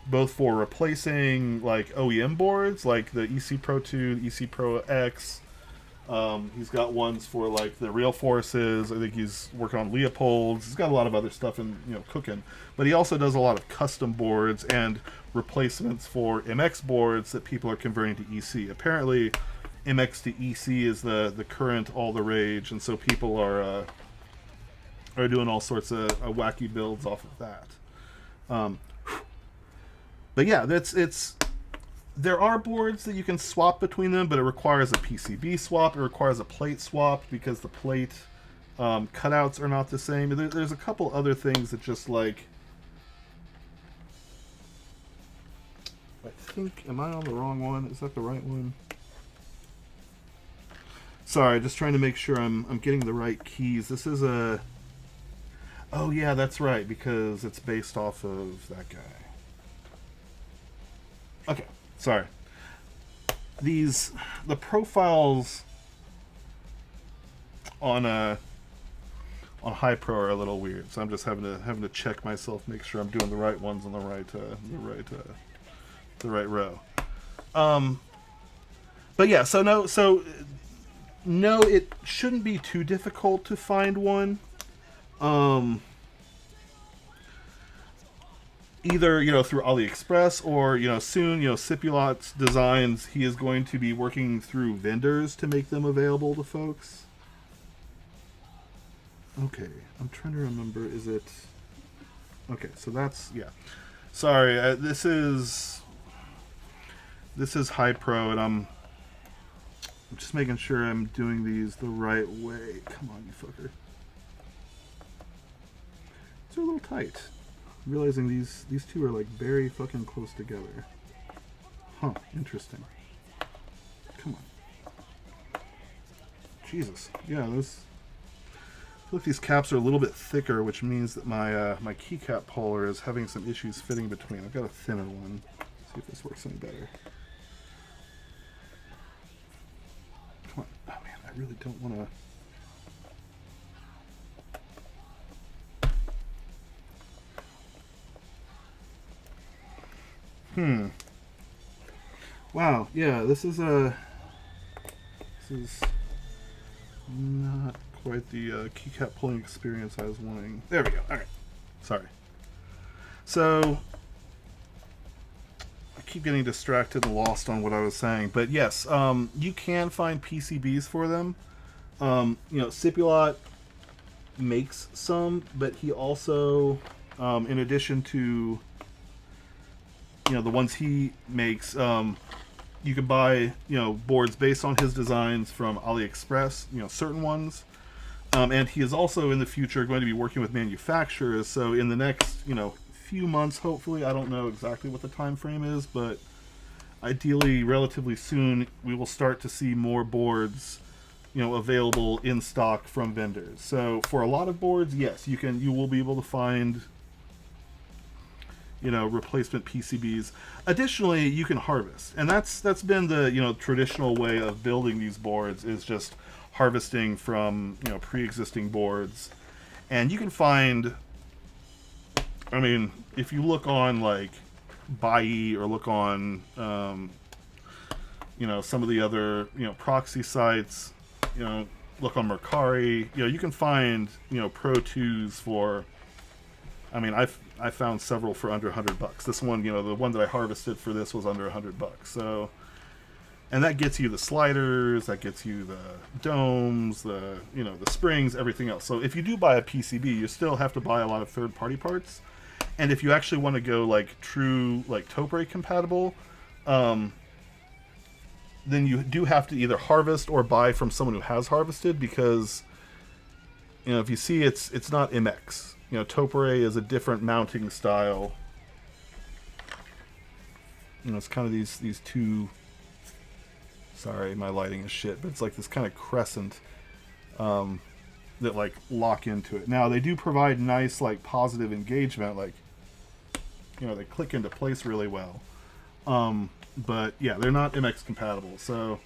both for replacing like OEM boards like the EC Pro 2, EC Pro X. He's got ones for like the Real Forces. I think he's working on Leopold's. He's got a lot of other stuff in, you know, cooking. But he also does a lot of custom boards and replacements for MX boards that people are converting to EC. Apparently, MX to EC is the current all the rage, and so people are doing all sorts of wacky builds off of that. But yeah, there are boards that you can swap between them, but it requires a PCB swap. It requires a plate swap because the plate cutouts are not the same. There's a couple other things that just like, I think, am I on the wrong one? Is that the right one? Sorry, just trying to make sure I'm getting the right keys. This is a... Oh yeah, that's right, because it's based off of that guy. Okay, sorry. The profiles on High Pro are a little weird, so I'm just having to check myself, make sure I'm doing the right ones on the right row. But yeah, so no, it shouldn't be too difficult to find one. Either, you know, through AliExpress or, you know, soon, you know, Sipulot's designs, he is going to be working through vendors to make them available to folks. Okay, I'm trying to remember, is it... Okay, so that's, yeah. Sorry, this is High Pro, and I'm just making sure I'm doing these the right way. Come on, you fucker. These are a little tight. I'm realizing these two are like very fucking close together. Huh, interesting. Come on. Jesus. Yeah, those feel like these caps are a little bit thicker, which means that my my keycap puller is having some issues fitting between. I've got a thinner one. See if this works any better. Come on. Oh man, I really don't want to... Wow, yeah, this is not quite the keycap pulling experience I was wanting. There we go. All right. Sorry. So I keep getting distracted and lost on what I was saying, but yes, you can find PCBs for them. You know, Sipulot makes some, but he also, in addition to, you know, the ones he makes, you can buy, you know, boards based on his designs from AliExpress, you know, certain ones. And he is also in the future going to be working with manufacturers. So in the next, you know, few months, hopefully, I don't know exactly what the time frame is, but ideally, relatively soon, we will start to see more boards, you know, available in stock from vendors. So for a lot of boards, yes, you will be able to find, you know, replacement PCBs. Additionally, you can harvest, and that's been the, you know, traditional way of building these boards, is just harvesting from, you know, pre-existing boards. And you can find, I mean, if you look on like Buy or look on you know, some of the other, you know, proxy sites, you know, look on Mercari, you know, you can find, you know, Pro 2s for, I mean, I found several for under $100. This one, you know, the one that I harvested for this was under $100. So, and that gets you the sliders, that gets you the domes, the, you know, the springs, everything else. So if you do buy a PCB, you still have to buy a lot of third-party parts. And if you actually want to go like true, like Topre compatible, then you do have to either harvest or buy from someone who has harvested, because, you know, if you see, it's not MX. You know, Topre is a different mounting style. You know, it's kind of these two. Sorry, my lighting is shit, but it's like this kind of crescent that like lock into it. Now they do provide nice like positive engagement, like, you know, they click into place really well. But yeah, they're not MX compatible. So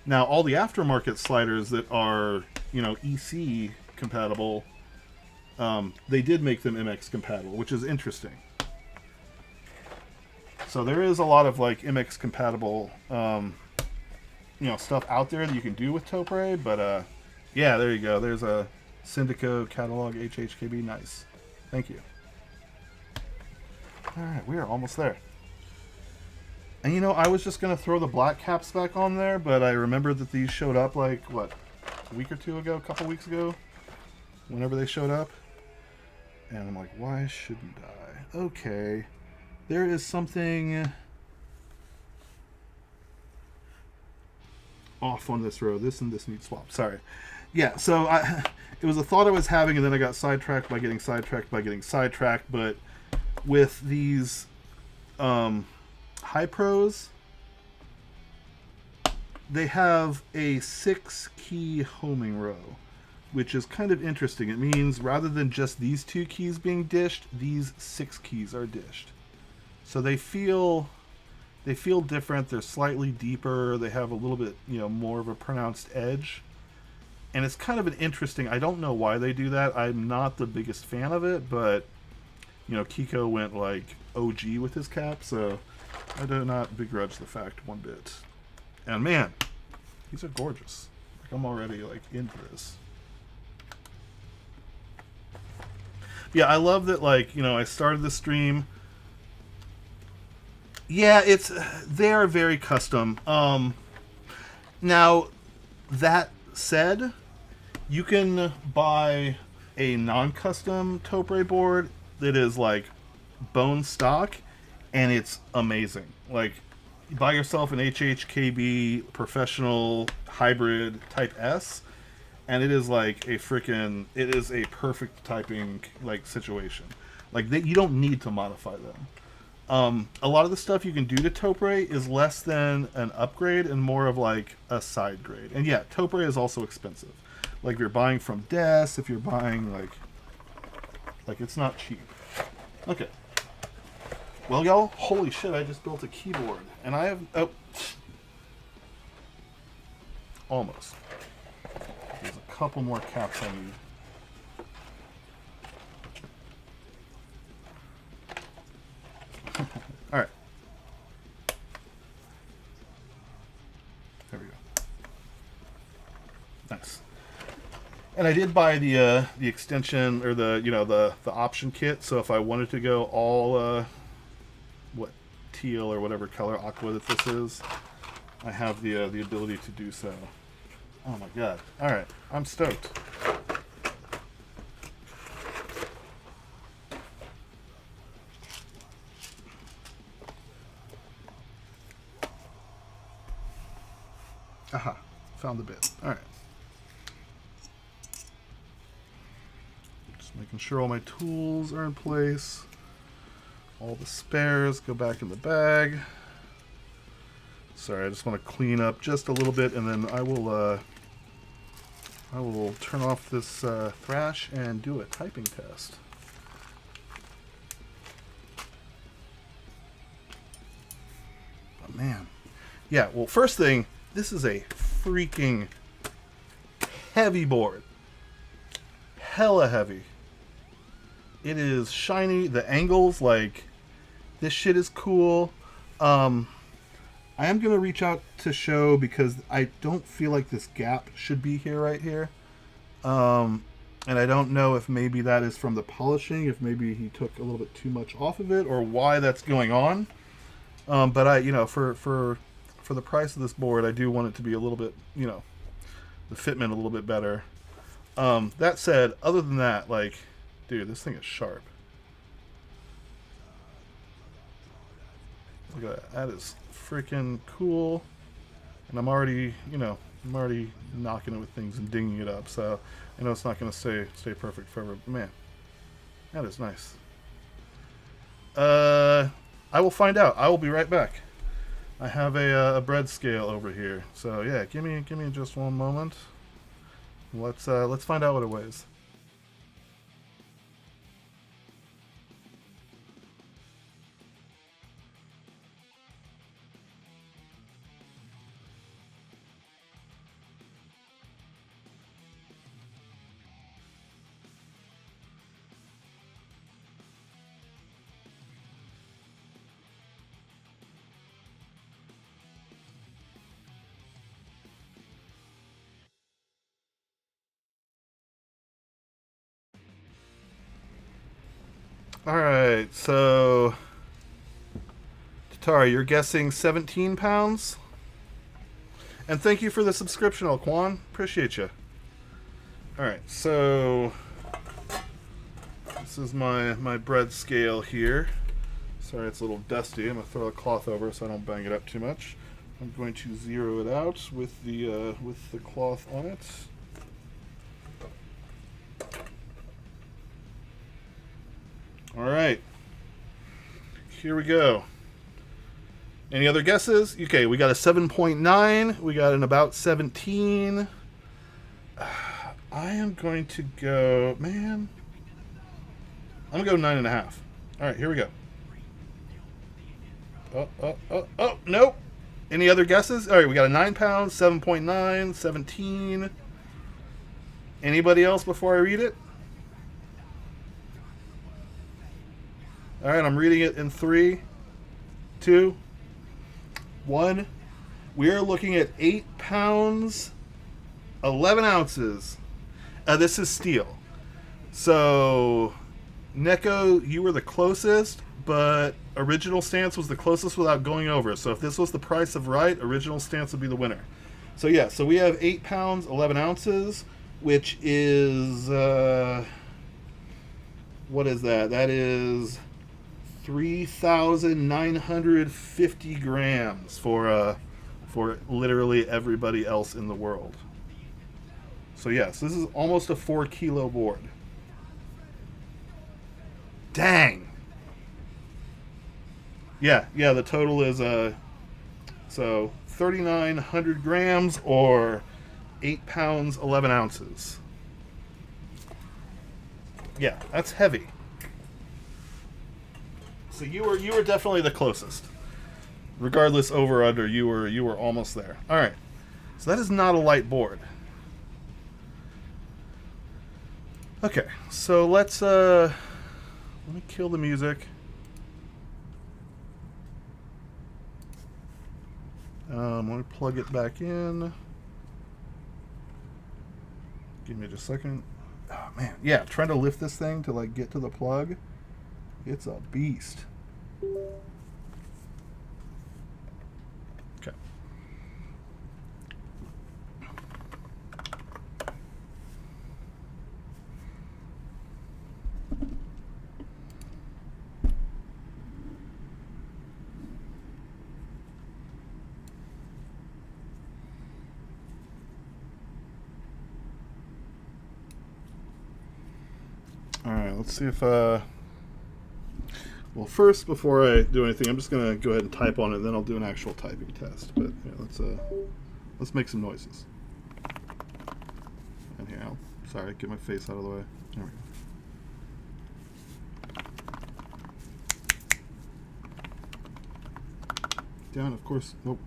now all the aftermarket sliders that are, you know, EC compatible, they did make them MX compatible, which is interesting. So there is a lot of like MX compatible, you know, stuff out there that you can do with Topre, but yeah, there you go. There's a Syndico catalog HHKB. Nice. Thank you. All right, we are almost there. And you know, I was just gonna throw the black caps back on there, but I remembered that these showed up like what, a week or two ago, a couple weeks ago, whenever they showed up. And I'm like, why shouldn't I? Okay, there is something off on this row. This and this need swapped. Sorry. Yeah, so it was a thought I was having, and then I got sidetracked by getting sidetracked by getting sidetracked. But with these High Pros, they have a 6-key homing row, which is kind of interesting. It means rather than just these 2 keys being dished, these 6 keys are dished. So they feel different. They're slightly deeper. They have a little bit, you know, more of a pronounced edge. And it's kind of an interesting, I don't know why they do that. I'm not the biggest fan of it, but, you know, Kiko went like OG with his cap, so I do not begrudge the fact one bit. And man, these are gorgeous. Like, I'm already like into this. Yeah, I love that, like, you know, I started the stream. Yeah, they are very custom. Now, that said, you can buy a non-custom Topre board that is like bone stock, and it's amazing. Like, you buy yourself an HHKB professional hybrid Type S, and it is like it is a perfect typing like situation. Like, you don't need to modify them. A lot of the stuff you can do to Topre is less than an upgrade and more of like a side grade. And yeah, Topre is also expensive. Like if you're buying from Des, if you're buying like it's not cheap. Okay. Well, y'all, holy shit! I just built a keyboard, and I have almost. There's a couple more caps I need. All right. There we go. Nice. And I did buy the extension or the option kit. So if I wanted to go all what teal or whatever color aqua that this is, I have the ability to do so. Oh my god! All right, I'm stoked. Aha, found the bit. All right. Just making sure all my tools are in place. All the spares go back in the bag. Sorry, I just want to clean up just a little bit, and then I will turn off this thrash and do a typing test. But man, yeah. Well, first thing. This is a freaking heavy board. Hella heavy. It is shiny. The angles, like, this shit is cool. I am going to reach out to Sho because I don't feel like this gap should be here right here. And I don't know if maybe that is from the polishing, if maybe he took a little bit too much off of it, or why that's going on. But I, for the price of this board, I do want it to be a little bit, the fitment a little bit better. That said, other than that, like, dude, this thing is sharp. Look at that. That is freaking cool. And I'm already, knocking it with things and dinging it up. So I know it's not going to stay perfect forever. But man, that is nice. I will find out. I will be right back. I have a bread scale over here, so yeah, give me just one moment. Let's find out what it weighs. Alright, so Tatara, you're guessing 17 pounds? And thank you for the subscription, Alquan. Appreciate you. Alright, so this is my bread scale here. Sorry, it's a little dusty. I'm going to throw a cloth over so I don't bang it up too much. I'm going to zero it out with the cloth on it. All right, here we go. Any other guesses? Okay, we got a 7.9. We got an about 17. I am going to go, man. I'm going to go 9.5. All right, here we go. Oh, nope. Any other guesses? All right, we got a 9 pounds, 7.9, 17. Anybody else before I read it? All right, I'm reading it in 3, 2, 1. We are looking at 8 pounds, 11 ounces. This is steel. So, Neko, you were the closest, but Original Stance was the closest without going over. So if this was the price of right, Original Stance would be the winner. So yeah, so we have 8 pounds, 11 ounces, which is, what is that? That is 3,950 grams for literally everybody else in the world. So yes, this is almost a 4 kilo board. Dang. Yeah, the total is so 3,900 grams or 8 pounds, 11 ounces. Yeah, that's heavy. So you were definitely the closest. Regardless, over or under, you were almost there. All right. So that is not a light board. Okay, so let me kill the music. Let me plug it back in. Give me just a second. Oh man, yeah, trying to lift this thing to like get to the plug. It's a beast. Okay. Alright, let's see if, well, first, before I do anything, I'm just going to go ahead and type on it, and then I'll do an actual typing test. But, yeah, let's make some noises. And here, sorry, get my face out of the way. There we go. Down, of course. Nope.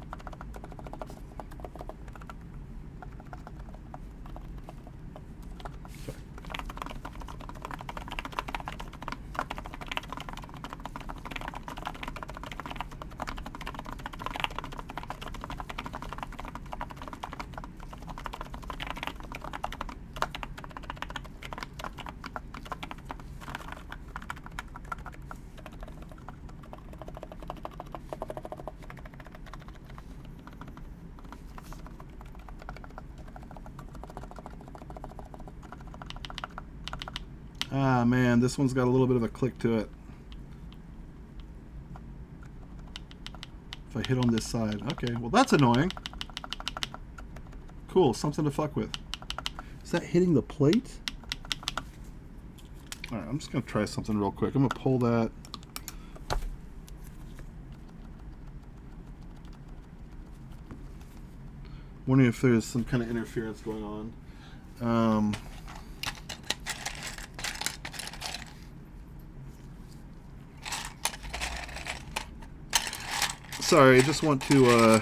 Ah, man, this one's got a little bit of a click to it. If I hit on this side. Okay, well, that's annoying. Cool, something to fuck with. Is that hitting the plate? Alright, I'm just going to try something real quick. I'm going to pull that. Wondering if there's some kind of interference going on. Sorry, I just want to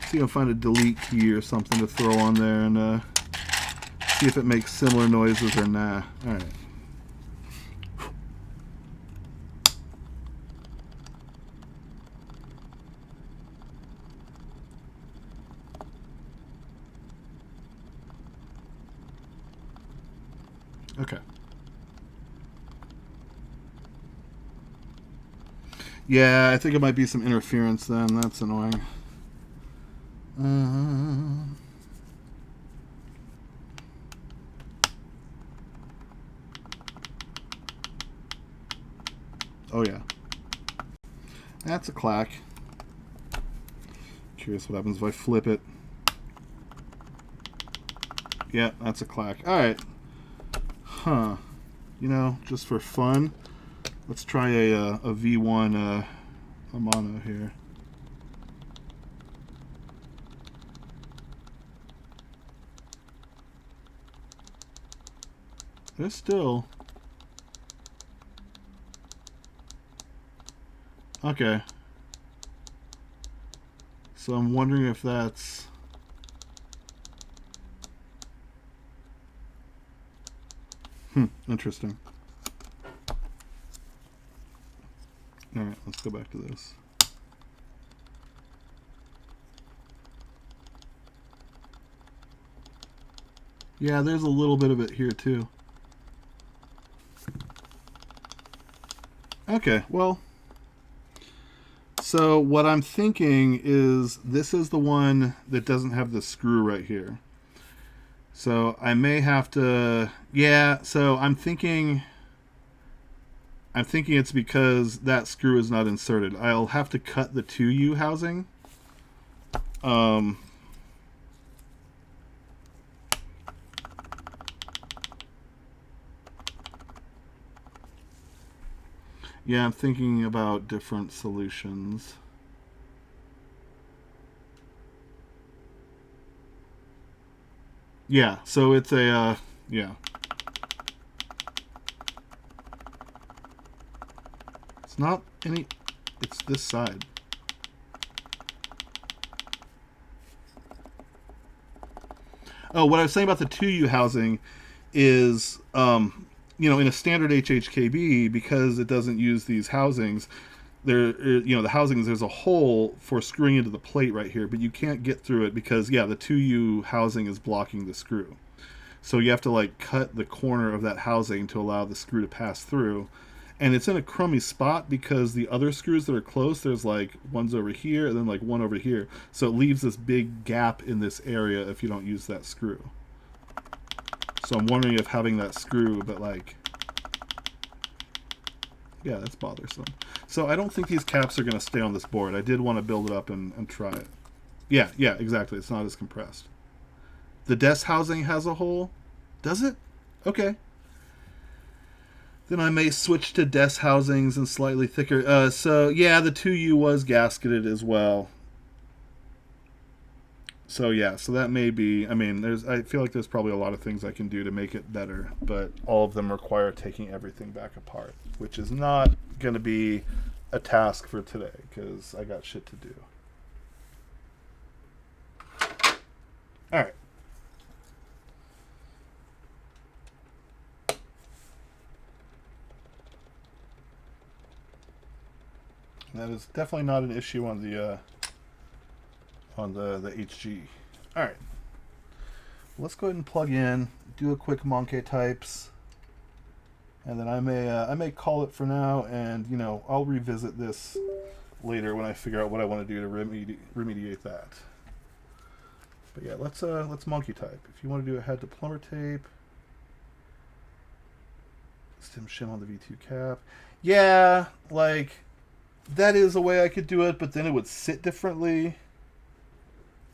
see if I can find a delete key or something to throw on there and see if it makes similar noises or nah. Alright. Okay. Yeah, I think it might be some interference then. That's annoying. Oh yeah. That's a clack. Curious what happens if I flip it. Yeah, that's a clack. Alright. Huh. You know, just for fun, let's try a V1 a mono here. There's still... Okay. So I'm wondering if that's... interesting. Alright, let's go back to this. Yeah, there's a little bit of it here too. Okay, well, so what I'm thinking is this is the one that doesn't have the screw right here. So I may have to, yeah, so I'm thinking it's because that screw is not inserted. I'll have to cut the 2U housing. Yeah, I'm thinking about different solutions. Yeah, so it's a, yeah. It's not any, it's this side. Oh, what I was saying about the 2U housing is, you know, in a standard HHKB, because it doesn't use these housings, there, you know, the housings, there's a hole for screwing into the plate right here, but you can't get through it because, yeah, the 2U housing is blocking the screw. So you have to like cut the corner of that housing to allow the screw to pass through. And it's in a crummy spot because the other screws that are close, there's like one's over here and then like one over here. So it leaves this big gap in this area if you don't use that screw. So I'm wondering if having that screw, but like, yeah, that's bothersome. So I don't think these caps are going to stay on this board. I did want to build it up and try it. Yeah, yeah, exactly. It's not as compressed. The desk housing has a hole. Does it? Okay. Then I may switch to desk housings and slightly thicker. So yeah, the 2U was gasketed as well. So yeah, so that may be. I mean, I feel like there's probably a lot of things I can do to make it better, but all of them require taking everything back apart, which is not going to be a task for today because I got shit to do. All right. That is definitely not an issue on the HG. All right, let's go ahead and plug in, do a quick Monkey types, and then I may call it for now. And you know, I'll revisit this later when I figure out what I want to do to remediate that. But yeah, let's Monkey type. If you want to do a head to plumber tape, stem shim on the V2 cap. Yeah, like. That is a way I could do it, but then it would sit differently.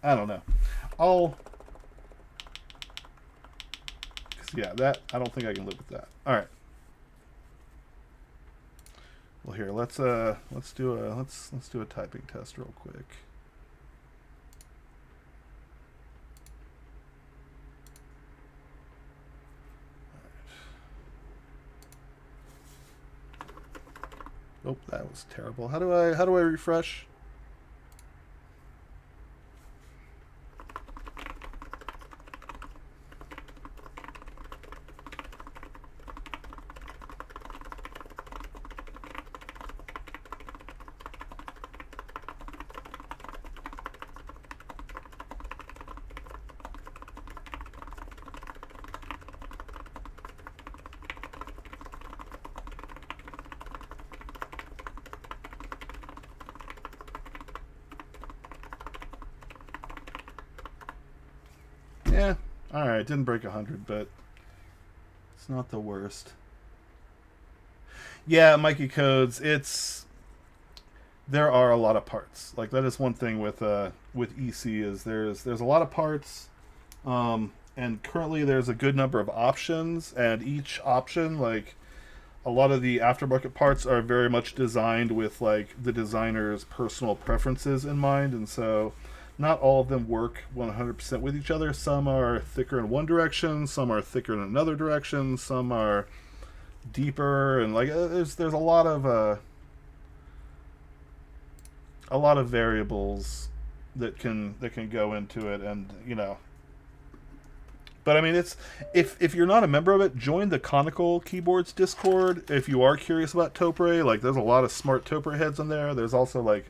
I don't know. Yeah, that I don't think I can live with that. All right. Well, here let's do a typing test real quick. Oh, that was terrible. How do I refresh? Yeah, all right. Didn't break 100, but it's not the worst. Yeah, Mikey Codes. There are a lot of parts. Like that is one thing with EC is there's a lot of parts, and currently there's a good number of options, and each option, like a lot of the aftermarket parts, are very much designed with like the designer's personal preferences in mind, and so not all of them work 100% with each other. Some are thicker in one direction, some are thicker in another direction, some are deeper, and like there's a lot of variables that can go into it, and you know. But I mean, it's if you're not a member of it, join the Conical Keyboards Discord if you are curious about Topre. Like, there's a lot of smart Topre heads in there. There's also like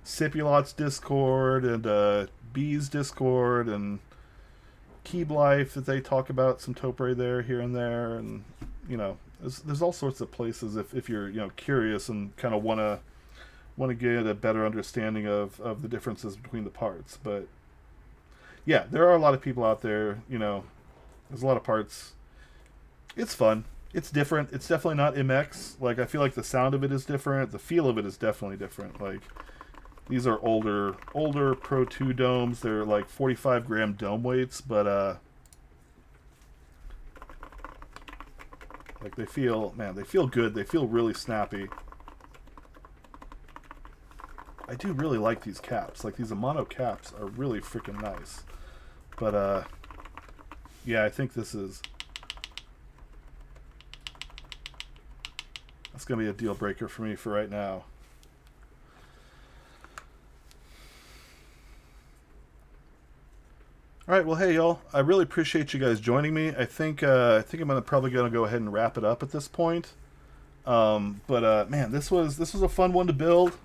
Sipulot's Discord and B's Discord and Keeb Life that they talk about some Topre there, here and there, and you know, there's all sorts of places if you're, you know, curious and kind of want to get a better understanding of the differences between the parts. But yeah, there are a lot of people out there, you know, there's a lot of parts. It's fun. It's different. It's definitely not MX. Like, I feel like the sound of it is different. The feel of it is definitely different. Like, these are older Pro 2 domes. They're like 45 gram dome weights, but like they feel good. They feel really snappy. I do really like these caps. Like, these Amano caps are really freaking nice. But Yeah, I think this is... That's going to be a deal breaker for me for right now. All right, well, hey, y'all. I really appreciate you guys joining me. I think I'm probably gonna go ahead and wrap it up at this point. Man, this was a fun one to build.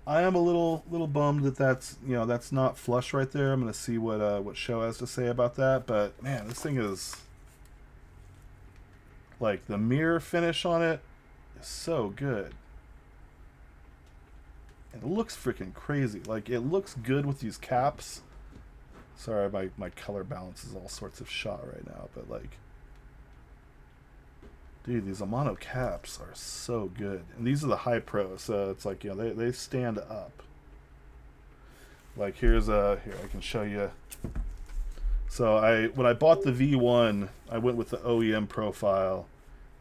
I am a little bummed that that's not flush right there. I'm gonna see what Sho has to say about that. But man, this thing is like the mirror finish on it is so good. It looks freaking crazy. Like it looks good with these caps. Sorry, my color balance is all sorts of shot right now, but like, dude, these Amano caps are so good, and these are the high pro, so it's like, you know, they stand up. Like here I can show you. So when I bought the V1, I went with the OEM profile,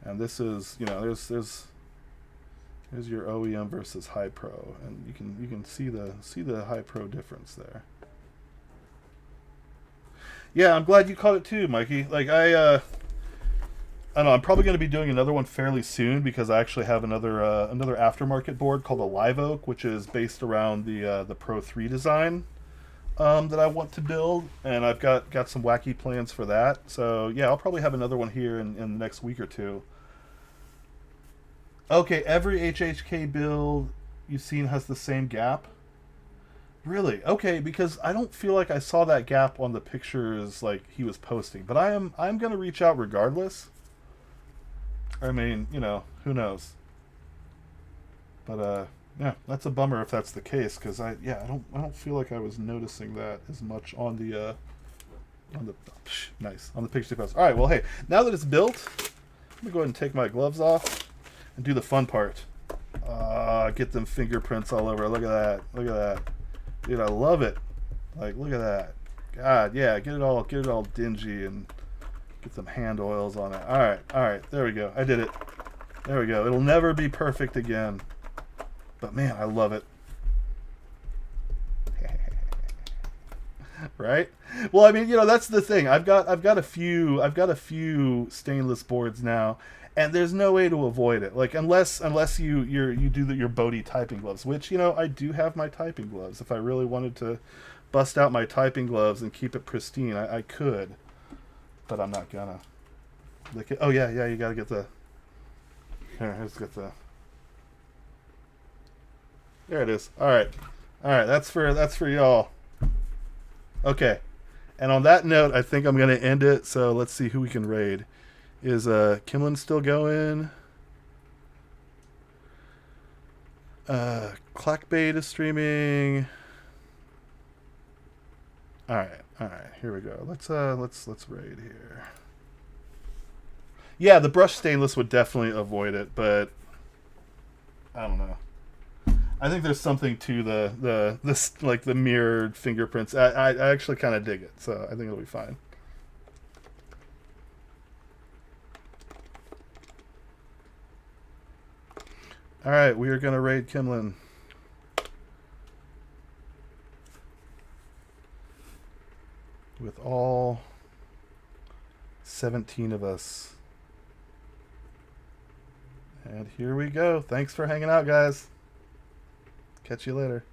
and this is, you know, there's your OEM versus high pro, and you can see the high pro difference there. Yeah, I'm glad you caught it too, Mikey. Like I don't know. I'm probably going to be doing another one fairly soon because I actually have another aftermarket board called a Live Oak, which is based around the Pro 3 design that I want to build, and I've got some wacky plans for that. So yeah, I'll probably have another one here in the next week or two. Okay, every HHK build you've seen has the same gap. Really? Okay, because I don't feel like I saw that gap on the pictures like he was posting, but I'm gonna reach out regardless. I mean, you know, who knows? But yeah, that's a bummer if that's the case, because I don't feel like I was noticing that as much on the nice on the picture post. All right, well, hey, now that it's built, I'm gonna go ahead and take my gloves off and do the fun part. Get them fingerprints all over. Look at that. Look at that. Dude, I love it. Like, look at that. God, yeah, get it all dingy and get some hand oils on it. All right, there we go. I did it. There we go. It'll never be perfect again, but man, I love it. Right? Well, I mean, you know, that's the thing. I've got a few stainless boards now, and there's no way to avoid it. Like unless you do your Bodhi typing gloves, which, you know, I do have my typing gloves. If I really wanted to bust out my typing gloves and keep it pristine, I could, but I'm not gonna. Oh yeah, you gotta get the. Here, let's get the. There it is. All right. That's for y'all. Okay, and on that note, I think I'm gonna end it. So let's see who we can raid. Is Kimlin still going? Clackbait is streaming. All right. Here we go. Let's raid here. Yeah, the brushed stainless would definitely avoid it, but I don't know. I think there's something to the like the mirrored fingerprints. I actually kind of dig it, so I think it'll be fine. All right, we are gonna raid Kimlin. With all 17 of us. And here we go. Thanks for hanging out, guys. Catch you later.